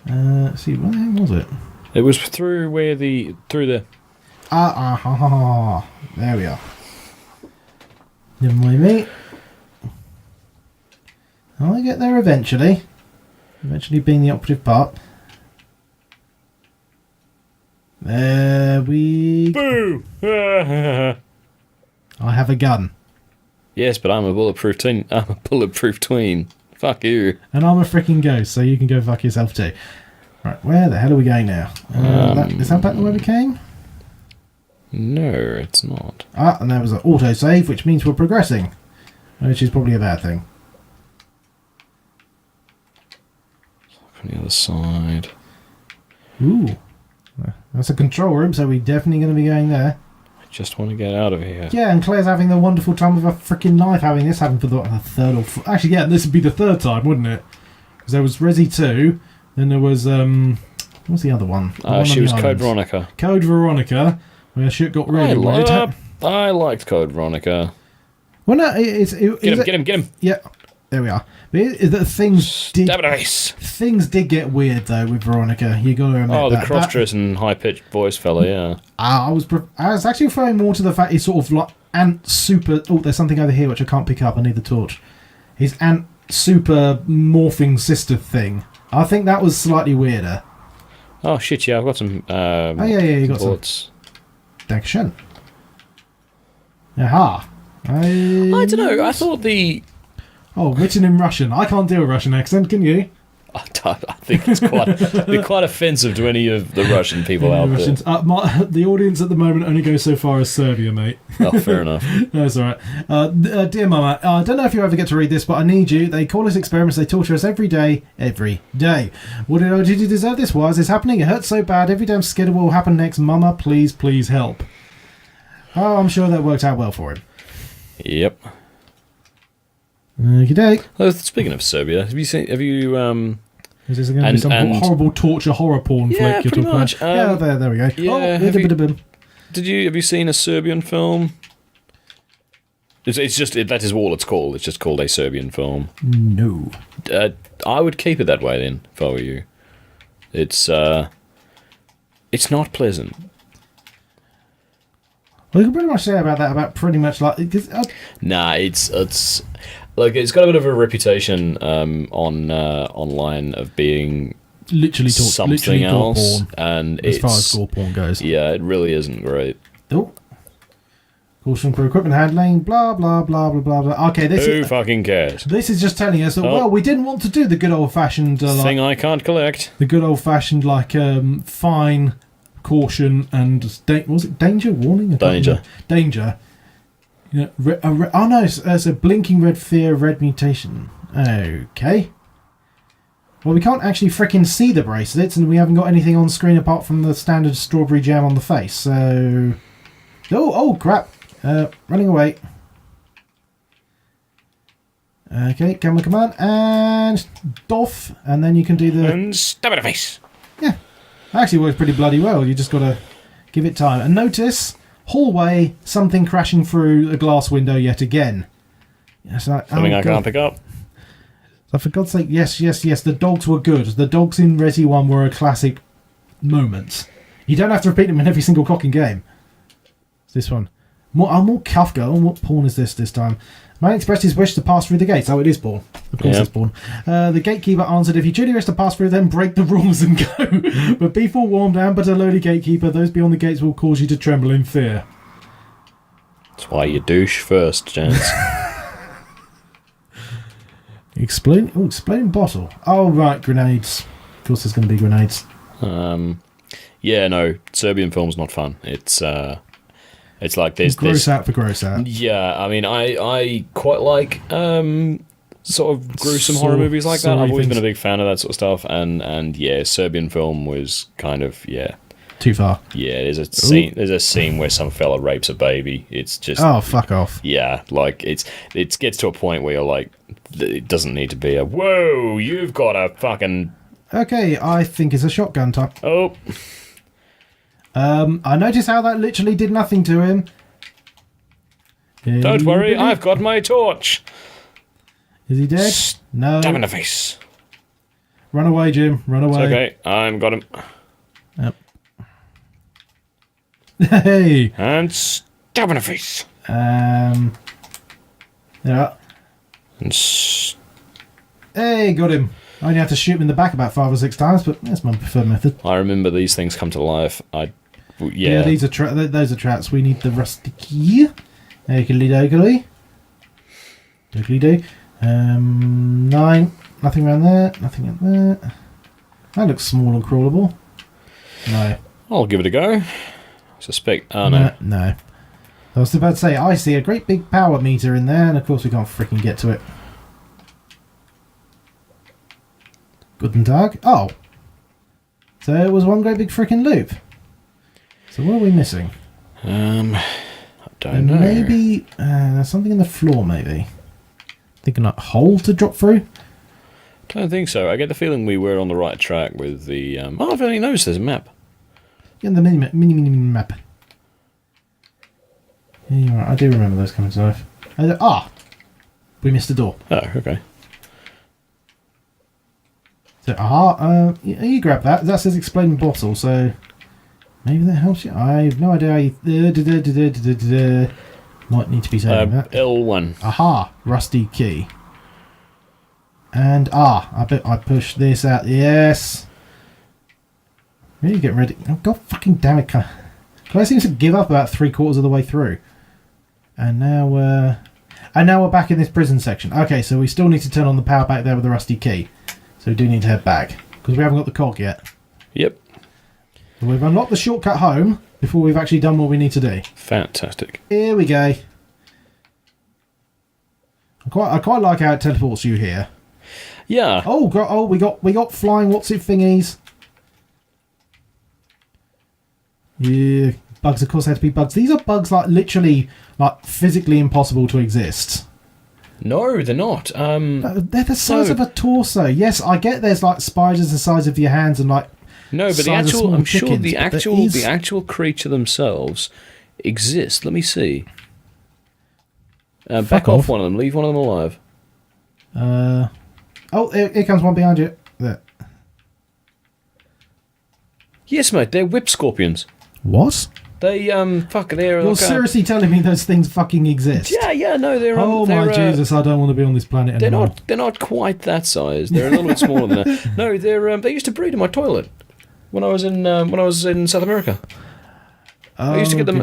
[SPEAKER 1] Let's see, where the hell was it?
[SPEAKER 2] It was through where the
[SPEAKER 1] there we are. Never mind me. I'll get there eventually. Eventually being the operative part. There we
[SPEAKER 2] Boo!
[SPEAKER 1] I have a gun.
[SPEAKER 2] Yes, but I'm a bulletproof tween. Fuck you.
[SPEAKER 1] And I'm a freaking ghost, so you can go fuck yourself too. Right, where the hell are we going now? Is that back the way we came?
[SPEAKER 2] No, it's not.
[SPEAKER 1] And there was an autosave, which means we're progressing. Which is probably a bad thing.
[SPEAKER 2] From the other side.
[SPEAKER 1] Ooh. That's a control room, so we're definitely going to be going there.
[SPEAKER 2] I just want to get out of here.
[SPEAKER 1] Yeah, and Claire's having the wonderful time of her freaking life having this happen for the third or fourth. Actually, yeah, this would be the third time, wouldn't it? Because there was Resi 2, then there was, what's the other one?
[SPEAKER 2] She was Code Veronica.
[SPEAKER 1] Code Veronica, where shit got really weird.
[SPEAKER 2] I liked Code Veronica.
[SPEAKER 1] Well, no,
[SPEAKER 2] Get him.
[SPEAKER 1] Yeah, there we are. But things did get weird though with Veronica. You got to admit.
[SPEAKER 2] Oh, the cross-dressing, high-pitched voice fella, yeah.
[SPEAKER 1] I was actually referring more to the fact he's sort of like Ant Super. Oh, there's something over here which I can't pick up. I need the torch. His Ant Super morphing sister thing. I think that was slightly weirder.
[SPEAKER 2] Oh shit! Yeah, I've got some.
[SPEAKER 1] You got
[SPEAKER 2] bullets.
[SPEAKER 1] some. Dankeschön. Aha.
[SPEAKER 2] I don't know. I thought the...
[SPEAKER 1] Oh, written in Russian. I can't do a Russian accent, can you?
[SPEAKER 2] I think it's quite offensive to any of the Russian people out
[SPEAKER 1] Russians.
[SPEAKER 2] there.
[SPEAKER 1] The audience at the moment only goes so far as Serbia, mate.
[SPEAKER 2] Oh, fair enough.
[SPEAKER 1] That's all right. Dear Mama, I don't know if you ever get to read this, but I need you. They call us experiments. They torture us every day. Every day. What did I do to deserve this? Why is this happening? It hurts so bad. Every day I'm scared of what will happen next. Mama, please, please help. Oh, I'm sure that worked out well for him.
[SPEAKER 2] Yep.
[SPEAKER 1] Okey-doke.
[SPEAKER 2] Oh, speaking of Serbia, have you
[SPEAKER 1] Is this going to be some horrible torture horror porn flick you're talking
[SPEAKER 2] much.
[SPEAKER 1] about? There we go.
[SPEAKER 2] Yeah, have you seen a Serbian film? It's just that is all it's called. It's just called a Serbian film.
[SPEAKER 1] No.
[SPEAKER 2] I would keep it that way then, if I were you. It's not pleasant.
[SPEAKER 1] Well, you can pretty much say about that, about pretty much like...
[SPEAKER 2] Nah, it's like it's got a bit of a reputation online of being
[SPEAKER 1] literally
[SPEAKER 2] something else,
[SPEAKER 1] porn,
[SPEAKER 2] and
[SPEAKER 1] as far as gore porn goes.
[SPEAKER 2] Yeah, it really isn't great.
[SPEAKER 1] Oh. Caution for equipment handling, blah, blah, blah, blah, blah, blah. Okay,
[SPEAKER 2] Who fucking cares?
[SPEAKER 1] This is just telling us that, well, we didn't want to do the good old-fashioned...
[SPEAKER 2] thing I can't collect.
[SPEAKER 1] The good old-fashioned, fine, caution, and... was it danger? Warning?
[SPEAKER 2] Danger.
[SPEAKER 1] Danger. Yeah, oh no, it's a blinking red fear, red mutation. Okay. Well, we can't actually frickin' see the bracelets, and we haven't got anything on screen apart from the standard strawberry jam on the face, so... Oh, crap. Running away. Okay, camera command, and doff, and then you can do the...
[SPEAKER 2] And stab it in the face.
[SPEAKER 1] Yeah. Actually works pretty bloody well. You just got to give it time. And notice, hallway, something crashing through a glass window yet again.
[SPEAKER 2] Something I can't pick up.
[SPEAKER 1] So for God's sake, yes, the dogs were good. The dogs in Resi 1 were a classic moment. You don't have to repeat them in every single cocking game. It's this one. More Kafka. What porn is this time? Man expressed his wish to pass through the gates. Oh, it is porn. Of course it's porn. The gatekeeper answered, if you truly wish to pass through, then break the rules and go. But be forewarned, but a lowly gatekeeper, those beyond the gates will cause you to tremble in fear.
[SPEAKER 2] That's why you douche first, gents.
[SPEAKER 1] Exploding bottle. Oh, right, grenades. Of course there's going to be grenades.
[SPEAKER 2] Yeah, no, Serbian film's not fun. It's like there's
[SPEAKER 1] gross out for gross out.
[SPEAKER 2] Yeah, I mean, I quite like sort of gruesome horror movies like that. I've always been a big fan of that sort of stuff, and yeah, Serbian film was kind of
[SPEAKER 1] too far.
[SPEAKER 2] Yeah, there's a scene where some fella rapes a baby. It's just
[SPEAKER 1] fuck off.
[SPEAKER 2] Yeah, like it gets to a point where you're like, it doesn't need to be a whoa, you've got a fucking...
[SPEAKER 1] Okay, I think it's a shotgun type.
[SPEAKER 2] Oh.
[SPEAKER 1] I noticed how that literally did nothing to him.
[SPEAKER 2] Don't worry, I've got my torch.
[SPEAKER 1] Is he dead? No.
[SPEAKER 2] Stab in the face.
[SPEAKER 1] Run away, Jim. Run away.
[SPEAKER 2] It's okay, I've got him.
[SPEAKER 1] Yep. Hey.
[SPEAKER 2] And stab in the face.
[SPEAKER 1] Yeah.
[SPEAKER 2] And
[SPEAKER 1] hey, got him. I only have to shoot him in the back about 5 or 6 times, but that's my preferred method.
[SPEAKER 2] I remember these things come to life.
[SPEAKER 1] Yeah, these are those are traps. We need the rusty key. Doogly do. 9. Nothing around there. Nothing in there. That looks small and crawlable. No.
[SPEAKER 2] I'll give it a go. I suspect. Oh, no.
[SPEAKER 1] No. I was about to say, I see a great big power meter in there, and of course we can't freaking get to it. Guten Tag. Oh. So it was one great big freaking loop. So what are we missing?
[SPEAKER 2] I don't know.
[SPEAKER 1] Maybe there's something in the floor, maybe. Thinking like a hole to drop through?
[SPEAKER 2] Don't think so. I get the feeling we were on the right track with the... I've only noticed there's a map.
[SPEAKER 1] Yeah, the mini map. Yeah, you're right. I do remember those coming to life. We missed a door.
[SPEAKER 2] Oh, okay.
[SPEAKER 1] So, you grab that. That says exploding bottle, so maybe that helps you. I have no idea how you... Might need to be saying that.
[SPEAKER 2] L1.
[SPEAKER 1] Aha! Rusty key. And, I bet I push this out. Yes! Really get ready. Oh, God fucking damn it. Claire seems to give up about 3/4 of the way through. And now we're back in this prison section. Okay, so we still need to turn on the power back there with the rusty key. So we do need to head back because we haven't got the cog yet.
[SPEAKER 2] Yep.
[SPEAKER 1] So we've unlocked the shortcut home before we've actually done what we need to do.
[SPEAKER 2] Fantastic.
[SPEAKER 1] Here we go. I quite like how it teleports you here.
[SPEAKER 2] Yeah.
[SPEAKER 1] Oh, we got flying what's it thingies. Yeah, bugs. Of course, they have to be bugs. These are bugs like literally, like physically impossible to exist.
[SPEAKER 2] No, they're not.
[SPEAKER 1] They're the size of a torso. Yes, I get there's like spiders the size of your hands and like.
[SPEAKER 2] No, but the actual. I'm sure the actual creature themselves exist. Let me see. Back off one of them. Leave one of them alive.
[SPEAKER 1] Oh, here comes one behind you. There.
[SPEAKER 2] Yes, mate. They're whip scorpions.
[SPEAKER 1] What?
[SPEAKER 2] They they're.
[SPEAKER 1] You're seriously telling me those things fucking exist?
[SPEAKER 2] Yeah, no, they're.
[SPEAKER 1] Oh my Jesus! I don't want to be on this planet anymore.
[SPEAKER 2] They're not quite that size. They're a little bit smaller than that. No, they're. They used to breed in my toilet when I was in South America. I used to get them.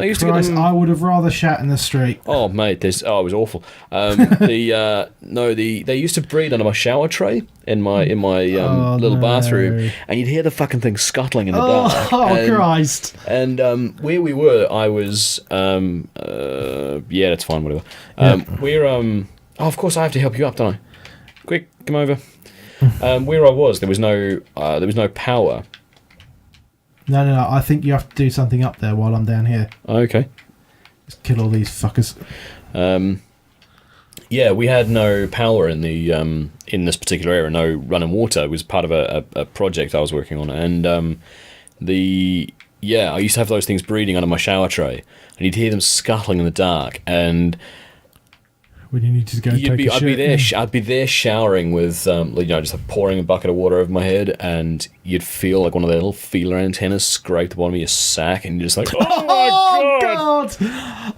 [SPEAKER 1] I would have rather shat in the street.
[SPEAKER 2] Oh, mate, it was awful. They used to breed under my shower tray in my little bathroom, and you'd hear the fucking thing scuttling in the dark.
[SPEAKER 1] Oh, Christ!
[SPEAKER 2] And where we were, I was yeah, that's fine, whatever. We're oh, of course I have to help you up, don't I? Quick, come over. Where I was, there was no power.
[SPEAKER 1] No. I think you have to do something up there while I'm down here.
[SPEAKER 2] Okay.
[SPEAKER 1] Just kill all these fuckers.
[SPEAKER 2] Yeah, we had no power in the in this particular area. No running water. It was part of a project I was working on, and I used to have those things breeding under my shower tray, and you'd hear them scuttling in the dark, and.
[SPEAKER 1] When you need to go take a shit.
[SPEAKER 2] I'd be there showering with, just like pouring a bucket of water over my head, and you'd feel like one of their little feeler antennas scrape the bottom of your sack, and you're just like, oh my
[SPEAKER 1] God!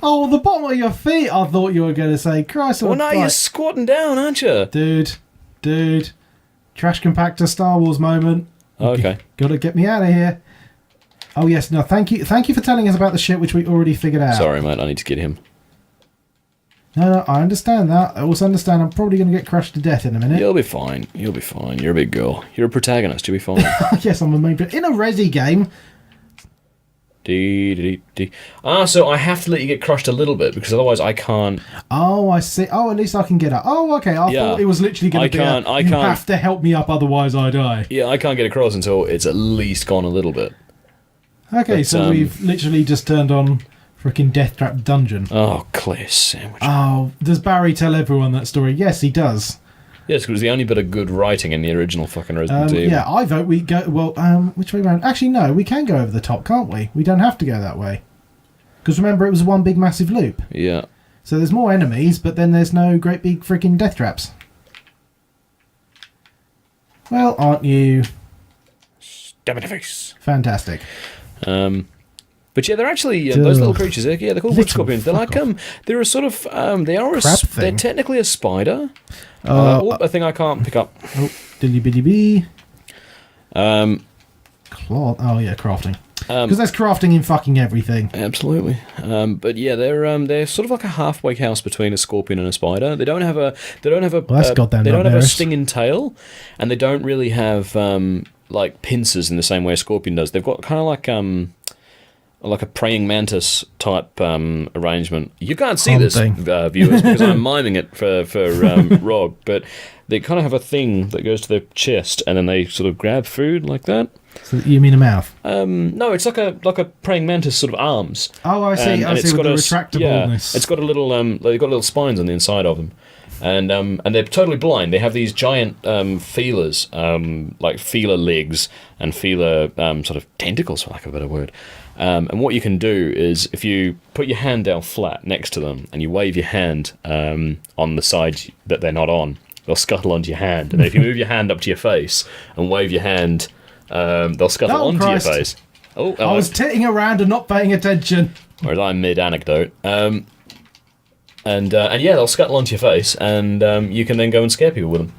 [SPEAKER 1] Oh, the bottom of your feet! I thought you were going to say, Christ.
[SPEAKER 2] Well, no, you're squatting down, aren't you?
[SPEAKER 1] Dude. Trash compactor Star Wars moment.
[SPEAKER 2] Okay.
[SPEAKER 1] Gotta get me out of here. Oh, yes. No, thank you for telling us about the shit which we already figured out.
[SPEAKER 2] Sorry, mate, I need to get him.
[SPEAKER 1] No, I understand that. I also understand I'm probably going to get crushed to death in a minute.
[SPEAKER 2] You'll be fine. You're a big girl. You're a protagonist. You'll be fine.
[SPEAKER 1] Yes, I'm a main... In a Resi game...
[SPEAKER 2] So I have to let you get crushed a little bit, because otherwise I can't...
[SPEAKER 1] Oh, I see. Oh, at least I can get up. Oh, okay. I thought it was literally going to be you have to help me up, otherwise I die.
[SPEAKER 2] Yeah, I can't get across until it's at least gone a little bit.
[SPEAKER 1] Okay, so we've literally just turned on... Freaking Death Trap Dungeon.
[SPEAKER 2] Oh, Claire sandwich.
[SPEAKER 1] Oh, does Barry tell everyone that story? Yes, he does.
[SPEAKER 2] Yes, because it was the only bit of good writing in the original fucking Resident Evil.
[SPEAKER 1] Yeah, I vote we go... Well, which way around? Actually, no, we can go over the top, can't we? We don't have to go that way. Because remember, it was one big massive loop.
[SPEAKER 2] Yeah.
[SPEAKER 1] So there's more enemies, but then there's no great big freaking death traps. Well, aren't you...
[SPEAKER 2] Stab in the face.
[SPEAKER 1] Fantastic.
[SPEAKER 2] But yeah, they're actually those little creatures. They're called wood scorpions. They're like they're a sort of they're technically a spider. A thing I can't pick up.
[SPEAKER 1] Oh, dilly bitty bee. Cloth. Oh yeah, crafting. Because there's crafting in fucking everything.
[SPEAKER 2] Absolutely. But yeah, they're sort of like a halfway house between a scorpion and a spider. They don't have a stinging tail, and they don't really have like pincers in the same way a scorpion does. They've got kind of like a praying mantis type arrangement. You can't see this, viewers, because I'm miming it for Rog, but they kind of have a thing that goes to their chest, and then they sort of grab food like that.
[SPEAKER 1] So you mean a mouth?
[SPEAKER 2] No, it's like a praying mantis sort of arms.
[SPEAKER 1] Oh, I see. I see with the retractableness.
[SPEAKER 2] Yeah, it's got a little. They've got little spines on the inside of them, and they're totally blind. They have these giant feelers, like feeler legs and feeler sort of tentacles, for lack of a better word. And what you can do is, if you put your hand down flat next to them and you wave your hand on the side that they're not on, they'll scuttle onto your hand. And then if you move your hand up to your face and wave your hand, they'll scuttle onto your face. Oh,
[SPEAKER 1] I was titting around and not paying attention.
[SPEAKER 2] Whereas I'm mid-anecdote. And yeah, they'll scuttle onto your face, and you can then go and scare people with them.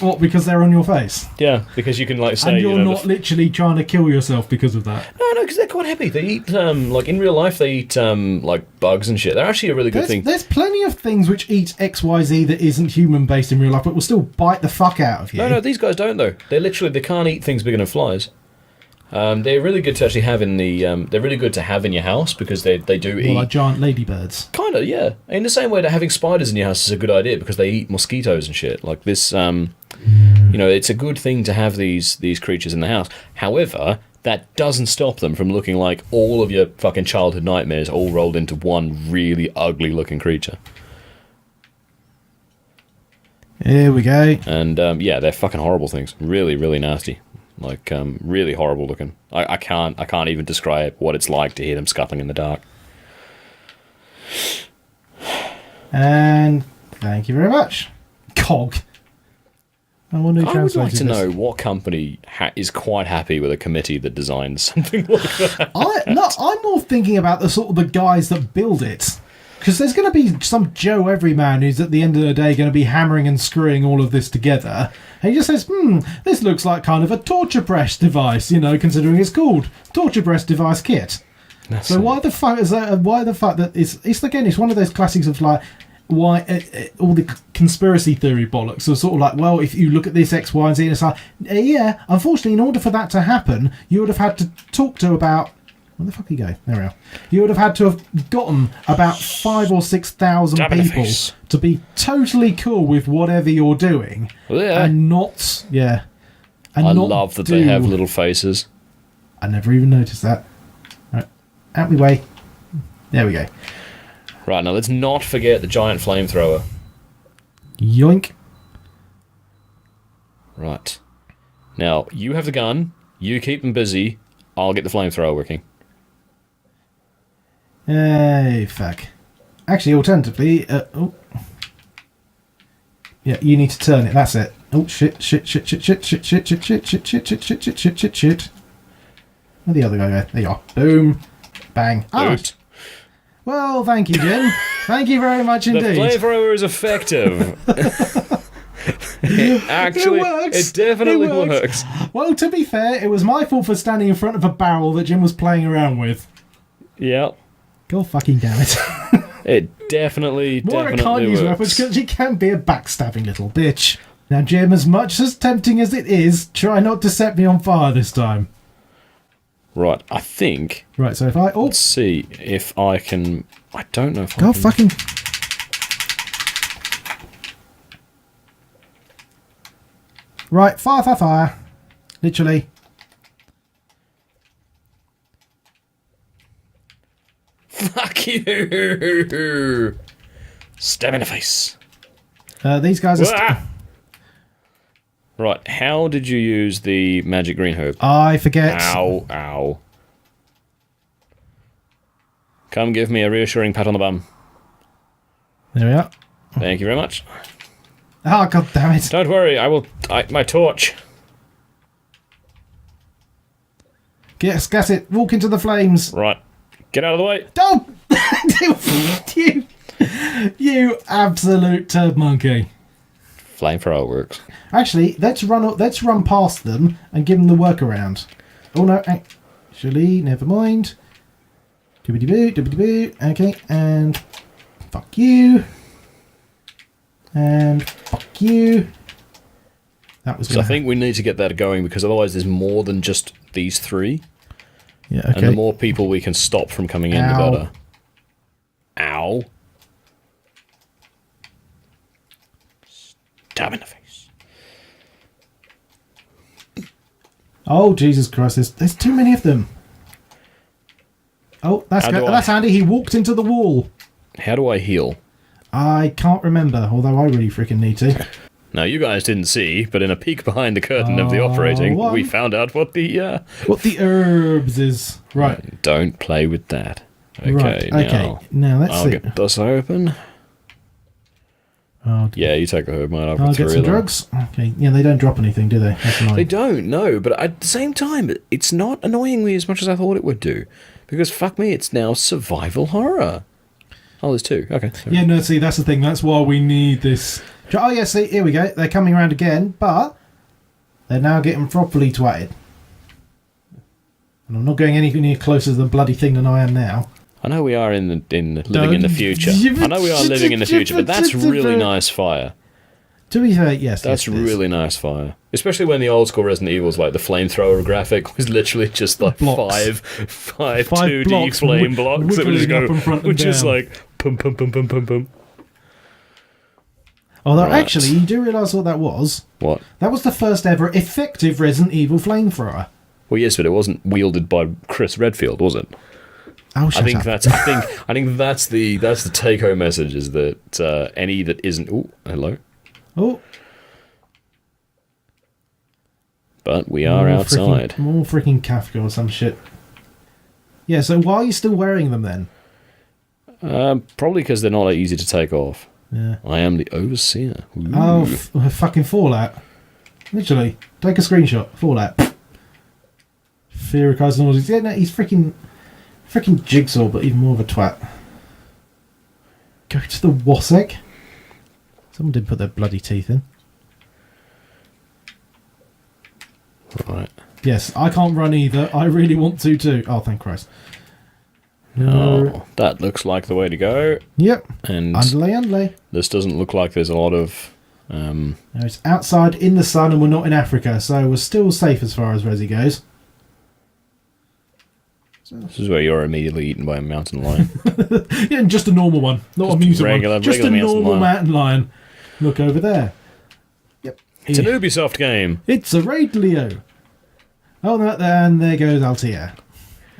[SPEAKER 1] What, because they're on your face?
[SPEAKER 2] Yeah, because you can like say
[SPEAKER 1] And you're
[SPEAKER 2] you know,
[SPEAKER 1] not literally trying to kill yourself because of that.
[SPEAKER 2] No, because they're quite happy. They eat like in real life they eat like bugs and shit. They're actually a really good thing.
[SPEAKER 1] There's plenty of things which eat XYZ that isn't human based in real life, but will still bite the fuck out of you.
[SPEAKER 2] No, these guys don't though. They can't eat things bigger than flies. They're really good to actually have in the. They're really good to have in your house because they do eat
[SPEAKER 1] like giant ladybirds.
[SPEAKER 2] Kind of, yeah. In the same way that having spiders in your house is a good idea because they eat mosquitoes and shit. Like this, you know, it's a good thing to have these creatures in the house. However, that doesn't stop them from looking like all of your fucking childhood nightmares all rolled into one really ugly looking creature.
[SPEAKER 1] Here we go.
[SPEAKER 2] And yeah, they're fucking horrible things. Really, really nasty. Like really horrible looking. I can't even describe what it's like to hear them scuffling in the dark.
[SPEAKER 1] And thank you very much. Cog. I wonder who
[SPEAKER 2] I would like
[SPEAKER 1] translated
[SPEAKER 2] to
[SPEAKER 1] this.
[SPEAKER 2] know what company is quite happy with a committee that designs something like that.
[SPEAKER 1] I'm more thinking about the sort of the guys that build it. Because there's going to be some Joe Everyman who's at the end of the day going to be hammering and screwing all of this together. And he just says, this looks like kind of a torture press device, you know, considering it's called Torture Press Device Kit.
[SPEAKER 2] That's
[SPEAKER 1] So why the fuck is that? Why the fuck that it's again? It's one of those classics of like why all the conspiracy theory bollocks are sort of like, well, if you look at this X, Y, and Z, and it's like, yeah, unfortunately, in order for that to happen, you would have had to talk to about. Where the fuck you go? There we are. You would have had to have gotten about 5,000 or 6,000 people to be totally cool with whatever you're doing,
[SPEAKER 2] Yeah.
[SPEAKER 1] and not, yeah. And
[SPEAKER 2] I
[SPEAKER 1] not
[SPEAKER 2] love that they have little faces.
[SPEAKER 1] I never even noticed that. Right, out my way. There we go.
[SPEAKER 2] Right, now let's not forget the giant flamethrower.
[SPEAKER 1] Yoink.
[SPEAKER 2] Right. Now, you have the gun, you keep them busy, I'll get the flamethrower working.
[SPEAKER 1] Hey, fuck. Actually, alternatively, yeah, you need to turn it. That's it. Oh shit! Where'd the other guy go? There you are. Boom, bang. Ah.
[SPEAKER 2] Oops.
[SPEAKER 1] Well, thank you, Jim. Thank you very much
[SPEAKER 2] The
[SPEAKER 1] indeed.
[SPEAKER 2] flamethrower is effective. Actually, it definitely works.
[SPEAKER 1] Well, to be fair, it was my fault for standing in front of a barrel that Jim was playing around with.
[SPEAKER 2] Yeah.
[SPEAKER 1] God fucking damn it.
[SPEAKER 2] It definitely
[SPEAKER 1] More I can't use weapons
[SPEAKER 2] works.
[SPEAKER 1] because she can be a backstabbing little bitch. Now, Jim, as much as tempting as it is, try not to set me on fire this time.
[SPEAKER 2] Right, I think...
[SPEAKER 1] Right, so if I... Oh,
[SPEAKER 2] Let's see if I can... I don't know if I
[SPEAKER 1] God
[SPEAKER 2] can...
[SPEAKER 1] fucking... Right, fire, fire, fire. Literally.
[SPEAKER 2] Fuck you! Stab in the face.
[SPEAKER 1] These guys are...
[SPEAKER 2] Ah! Right, how did you use the magic green herb?
[SPEAKER 1] I forget.
[SPEAKER 2] Ow, ow. Come give me a reassuring pat on the bum.
[SPEAKER 1] There we are.
[SPEAKER 2] Thank you very much.
[SPEAKER 1] Oh, God damn it.
[SPEAKER 2] Don't worry, my torch.
[SPEAKER 1] Gas it. Walk into the flames.
[SPEAKER 2] Right, get out of the way.
[SPEAKER 1] Don't! you absolute turd monkey.
[SPEAKER 2] Flamethrower works.
[SPEAKER 1] Actually, let's run past them and give them the workaround. Oh no, actually, never mind. Doobity-boo, doobity-boo. Okay, and fuck you. And fuck you. That was.
[SPEAKER 2] So I think we need to get that going because otherwise there's more than just these three.
[SPEAKER 1] Yeah. Okay.
[SPEAKER 2] And the more people we can stop from coming in, the
[SPEAKER 1] Ow.
[SPEAKER 2] better. Ow. Stab in the face.
[SPEAKER 1] Oh Jesus Christ! There's too many of them. Oh, that's Andy. He walked into the wall.
[SPEAKER 2] How do I heal?
[SPEAKER 1] I can't remember, although I really freaking need to.
[SPEAKER 2] Now, you guys didn't see, but in a peek behind the curtain of the operating, we found out what the...
[SPEAKER 1] What the herbs is. Right.
[SPEAKER 2] Don't play with that. Okay,
[SPEAKER 1] right.
[SPEAKER 2] now...
[SPEAKER 1] Okay, now let's
[SPEAKER 2] I'll
[SPEAKER 1] see.
[SPEAKER 2] get this open.
[SPEAKER 1] Oh,
[SPEAKER 2] yeah, you take a herb, mate.
[SPEAKER 1] I'll get some drugs. Okay, yeah, they don't drop anything, do they? That's annoying.
[SPEAKER 2] They don't, no, but at the same time, it's not annoying me as much as I thought it would do. Because, fuck me, it's now survival horror. Oh, there's two. Okay.
[SPEAKER 1] Yeah, no, see, that's the thing. That's why we need this Oh, yeah, see, here we go. They're coming around again, but they're now getting properly twatted. And I'm not going any closer to the bloody thing than I am now.
[SPEAKER 2] I know we are living in the future. I know we are living in the future, but that's really nice fire.
[SPEAKER 1] To be fair, yes.
[SPEAKER 2] That's really nice fire. Especially when the old school Resident Evil's like the flamethrower graphic was literally just like five 2D
[SPEAKER 1] blocks
[SPEAKER 2] flame blocks that would just go, which is
[SPEAKER 1] down.
[SPEAKER 2] like pum pum pum pum pum pum.
[SPEAKER 1] Although actually, you do realise what that was?
[SPEAKER 2] What?
[SPEAKER 1] That was the first ever effective Resident Evil flamethrower.
[SPEAKER 2] Well, yes, but it wasn't wielded by Chris Redfield, was it?
[SPEAKER 1] Oh, shut up.
[SPEAKER 2] I think that's the take-home message is that any that isn't. Oh, hello.
[SPEAKER 1] Oh.
[SPEAKER 2] But we are outside.
[SPEAKER 1] More freaking Kafka or some shit. Yeah, so why are you still wearing them then?
[SPEAKER 2] Probably because they're not easy to take off.
[SPEAKER 1] Yeah.
[SPEAKER 2] I am the overseer. Ooh.
[SPEAKER 1] Oh, fucking Fallout. Literally. Take a screenshot. Fallout. Fear of Christ and all. Yeah, no, he's freaking Jigsaw, but even more of a twat. Go to the Wasek. Someone did put their bloody teeth in.
[SPEAKER 2] Right.
[SPEAKER 1] Yes, I can't run either. I really want to too. Oh, thank Christ.
[SPEAKER 2] Oh, that looks like the way to go.
[SPEAKER 1] Yep.
[SPEAKER 2] And
[SPEAKER 1] underlay.
[SPEAKER 2] This doesn't look like there's a lot of...
[SPEAKER 1] No, it's outside in the sun and we're not in Africa, so we're still safe as far as Resi goes.
[SPEAKER 2] This is where you're immediately eaten by a mountain lion.
[SPEAKER 1] Yeah, and just a normal one. Not a mutant one. Just a normal mountain lion. Look over there. Yep.
[SPEAKER 2] It's an Ubisoft game.
[SPEAKER 1] It's a Raid Leo. Oh, no, and there goes Altia.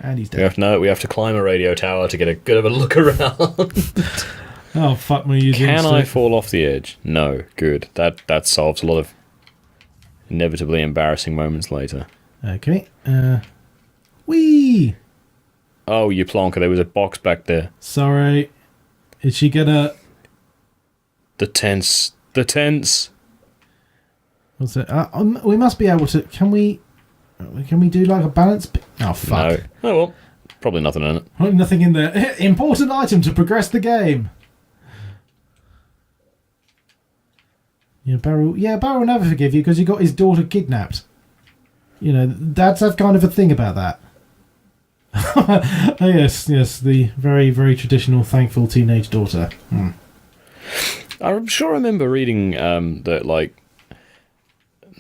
[SPEAKER 1] And he's dead.
[SPEAKER 2] We have to climb a radio tower to get a good of a look around.
[SPEAKER 1] Oh, fuck me.
[SPEAKER 2] Can I fall off the edge? No. Good. That solves a lot of inevitably embarrassing moments later.
[SPEAKER 1] Okay. Whee!
[SPEAKER 2] Oh, you plonker. There was a box back there.
[SPEAKER 1] Sorry. Is she gonna...
[SPEAKER 2] The tense.
[SPEAKER 1] What's it? We must be able to... Can we do like a balance... Oh, fuck.
[SPEAKER 2] No. Oh, well. Probably nothing in it.
[SPEAKER 1] Nothing in there. Important item to progress the game. Yeah, Barry will never forgive you because you got his daughter kidnapped. You know, dads have kind of a thing about that. Oh, yes, the very, very traditional, thankful teenage daughter.
[SPEAKER 2] I'm sure I remember reading that, like,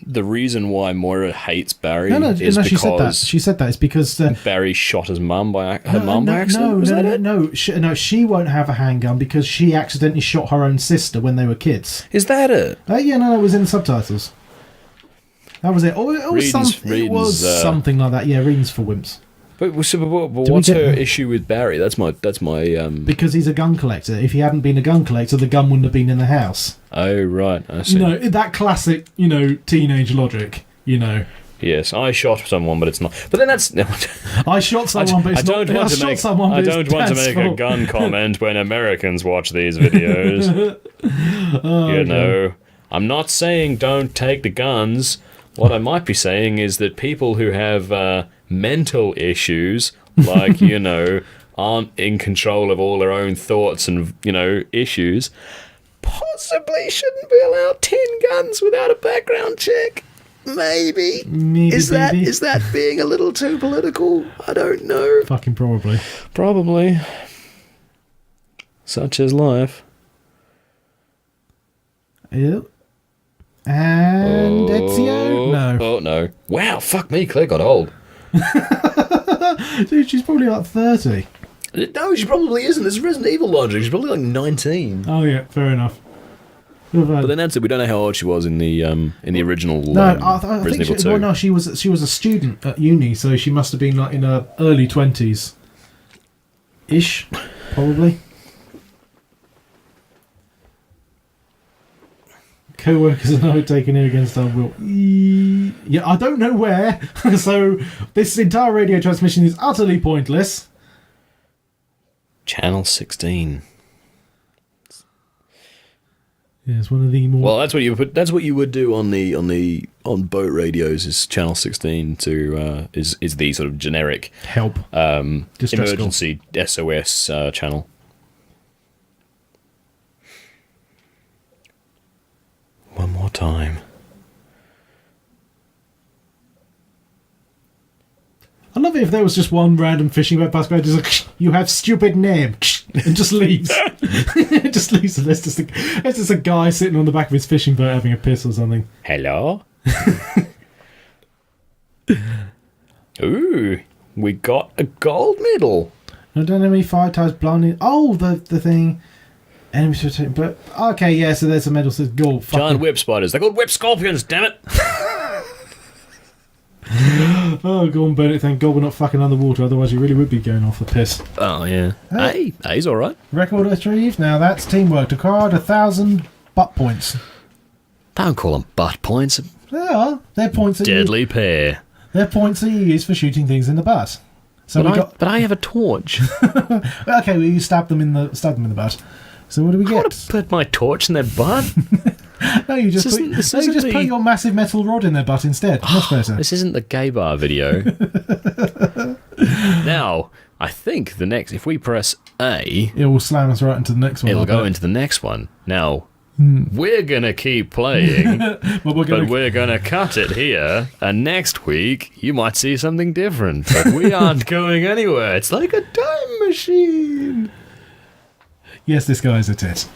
[SPEAKER 2] the reason why Moira hates Barry is because...
[SPEAKER 1] She said that. It's because...
[SPEAKER 2] Barry shot his mum by accident?
[SPEAKER 1] No. She won't have a handgun because she accidentally shot her own sister when they were kids.
[SPEAKER 2] Is that it?
[SPEAKER 1] Yeah, no, it was in the subtitles. That was it. It was something like that. Yeah, readings for wimps.
[SPEAKER 2] But what's her issue with Barry? That's my.
[SPEAKER 1] Because he's a gun collector. If he hadn't been a gun collector, the gun wouldn't have been in the house.
[SPEAKER 2] Oh right, I see.
[SPEAKER 1] That classic, teenage logic.
[SPEAKER 2] Yes, I shot someone, but it's not. But then that's.
[SPEAKER 1] I shot someone, but it's not.
[SPEAKER 2] I don't want to make a gun comment when Americans watch these videos. God. I'm not saying don't take the guns. What I might be saying is that people who have mental issues, like, aren't in control of all their own thoughts and, issues, possibly shouldn't be allowed 10 guns without a background check. Maybe. Is that being a little too political? I don't know.
[SPEAKER 1] Fucking probably.
[SPEAKER 2] Probably. Such is life.
[SPEAKER 1] Yep. And Ezio? No.
[SPEAKER 2] Oh, no. Wow, fuck me, Claire got old.
[SPEAKER 1] Dude, she's probably like 30.
[SPEAKER 2] No, she probably isn't. This is Resident Evil logic. She's probably like 19.
[SPEAKER 1] Oh, yeah, fair enough.
[SPEAKER 2] But then that's it. We don't know how old she was in the original Resident Evil 2.
[SPEAKER 1] Well, no, she was a student at uni, so she must have been like in her early 20s. Ish, probably. Co-workers are now taken in against our will. Yeah, I don't know where. So this entire radio transmission is utterly pointless.
[SPEAKER 2] Channel 16.
[SPEAKER 1] Yeah, it's one of the more.
[SPEAKER 2] Well, that's what you would do on boat radios. Is channel 16 to is the sort of generic
[SPEAKER 1] help
[SPEAKER 2] emergency SOS channel. time.
[SPEAKER 1] I love it if there was just one random fishing boat passing by, just like, you have stupid name, and just leaves. It just leaves, and there's just a guy sitting on the back of his fishing boat having a piss or something.
[SPEAKER 2] Hello? Ooh, we got a gold medal.
[SPEAKER 1] Not enemy 5 times blinding. Oh, the thing. Enemies protect. But okay, yeah. So there's a medal that says gold.
[SPEAKER 2] Giant web spiders. They're called web scorpions. Damn it!
[SPEAKER 1] Oh, go on, burn it. Thank God we're not fucking underwater. Otherwise, you really would be going off the piss.
[SPEAKER 2] Oh yeah. Hey, he's all right.
[SPEAKER 1] Record retrieved. Now that's teamwork. Acquired 1,000 butt points.
[SPEAKER 2] Don't call them butt points.
[SPEAKER 1] They are. They're points.
[SPEAKER 2] Deadly pair.
[SPEAKER 1] They're points that you use for shooting things in the butt. So
[SPEAKER 2] but I have a torch.
[SPEAKER 1] Okay, well, you stab them in the butt. So what do we get?
[SPEAKER 2] I want to put my torch in their butt.
[SPEAKER 1] No, you just put your massive metal rod in their butt instead. Much better.
[SPEAKER 2] This isn't the gay bar video. Now, I think if we press A,
[SPEAKER 1] it will slam us right into the next one.
[SPEAKER 2] It'll go into the next one. Now, we're going to keep playing, but we're going to cut it here, and next week you might see something different. But we aren't going anywhere. It's like a time machine.
[SPEAKER 1] Yes, this guy is a tit.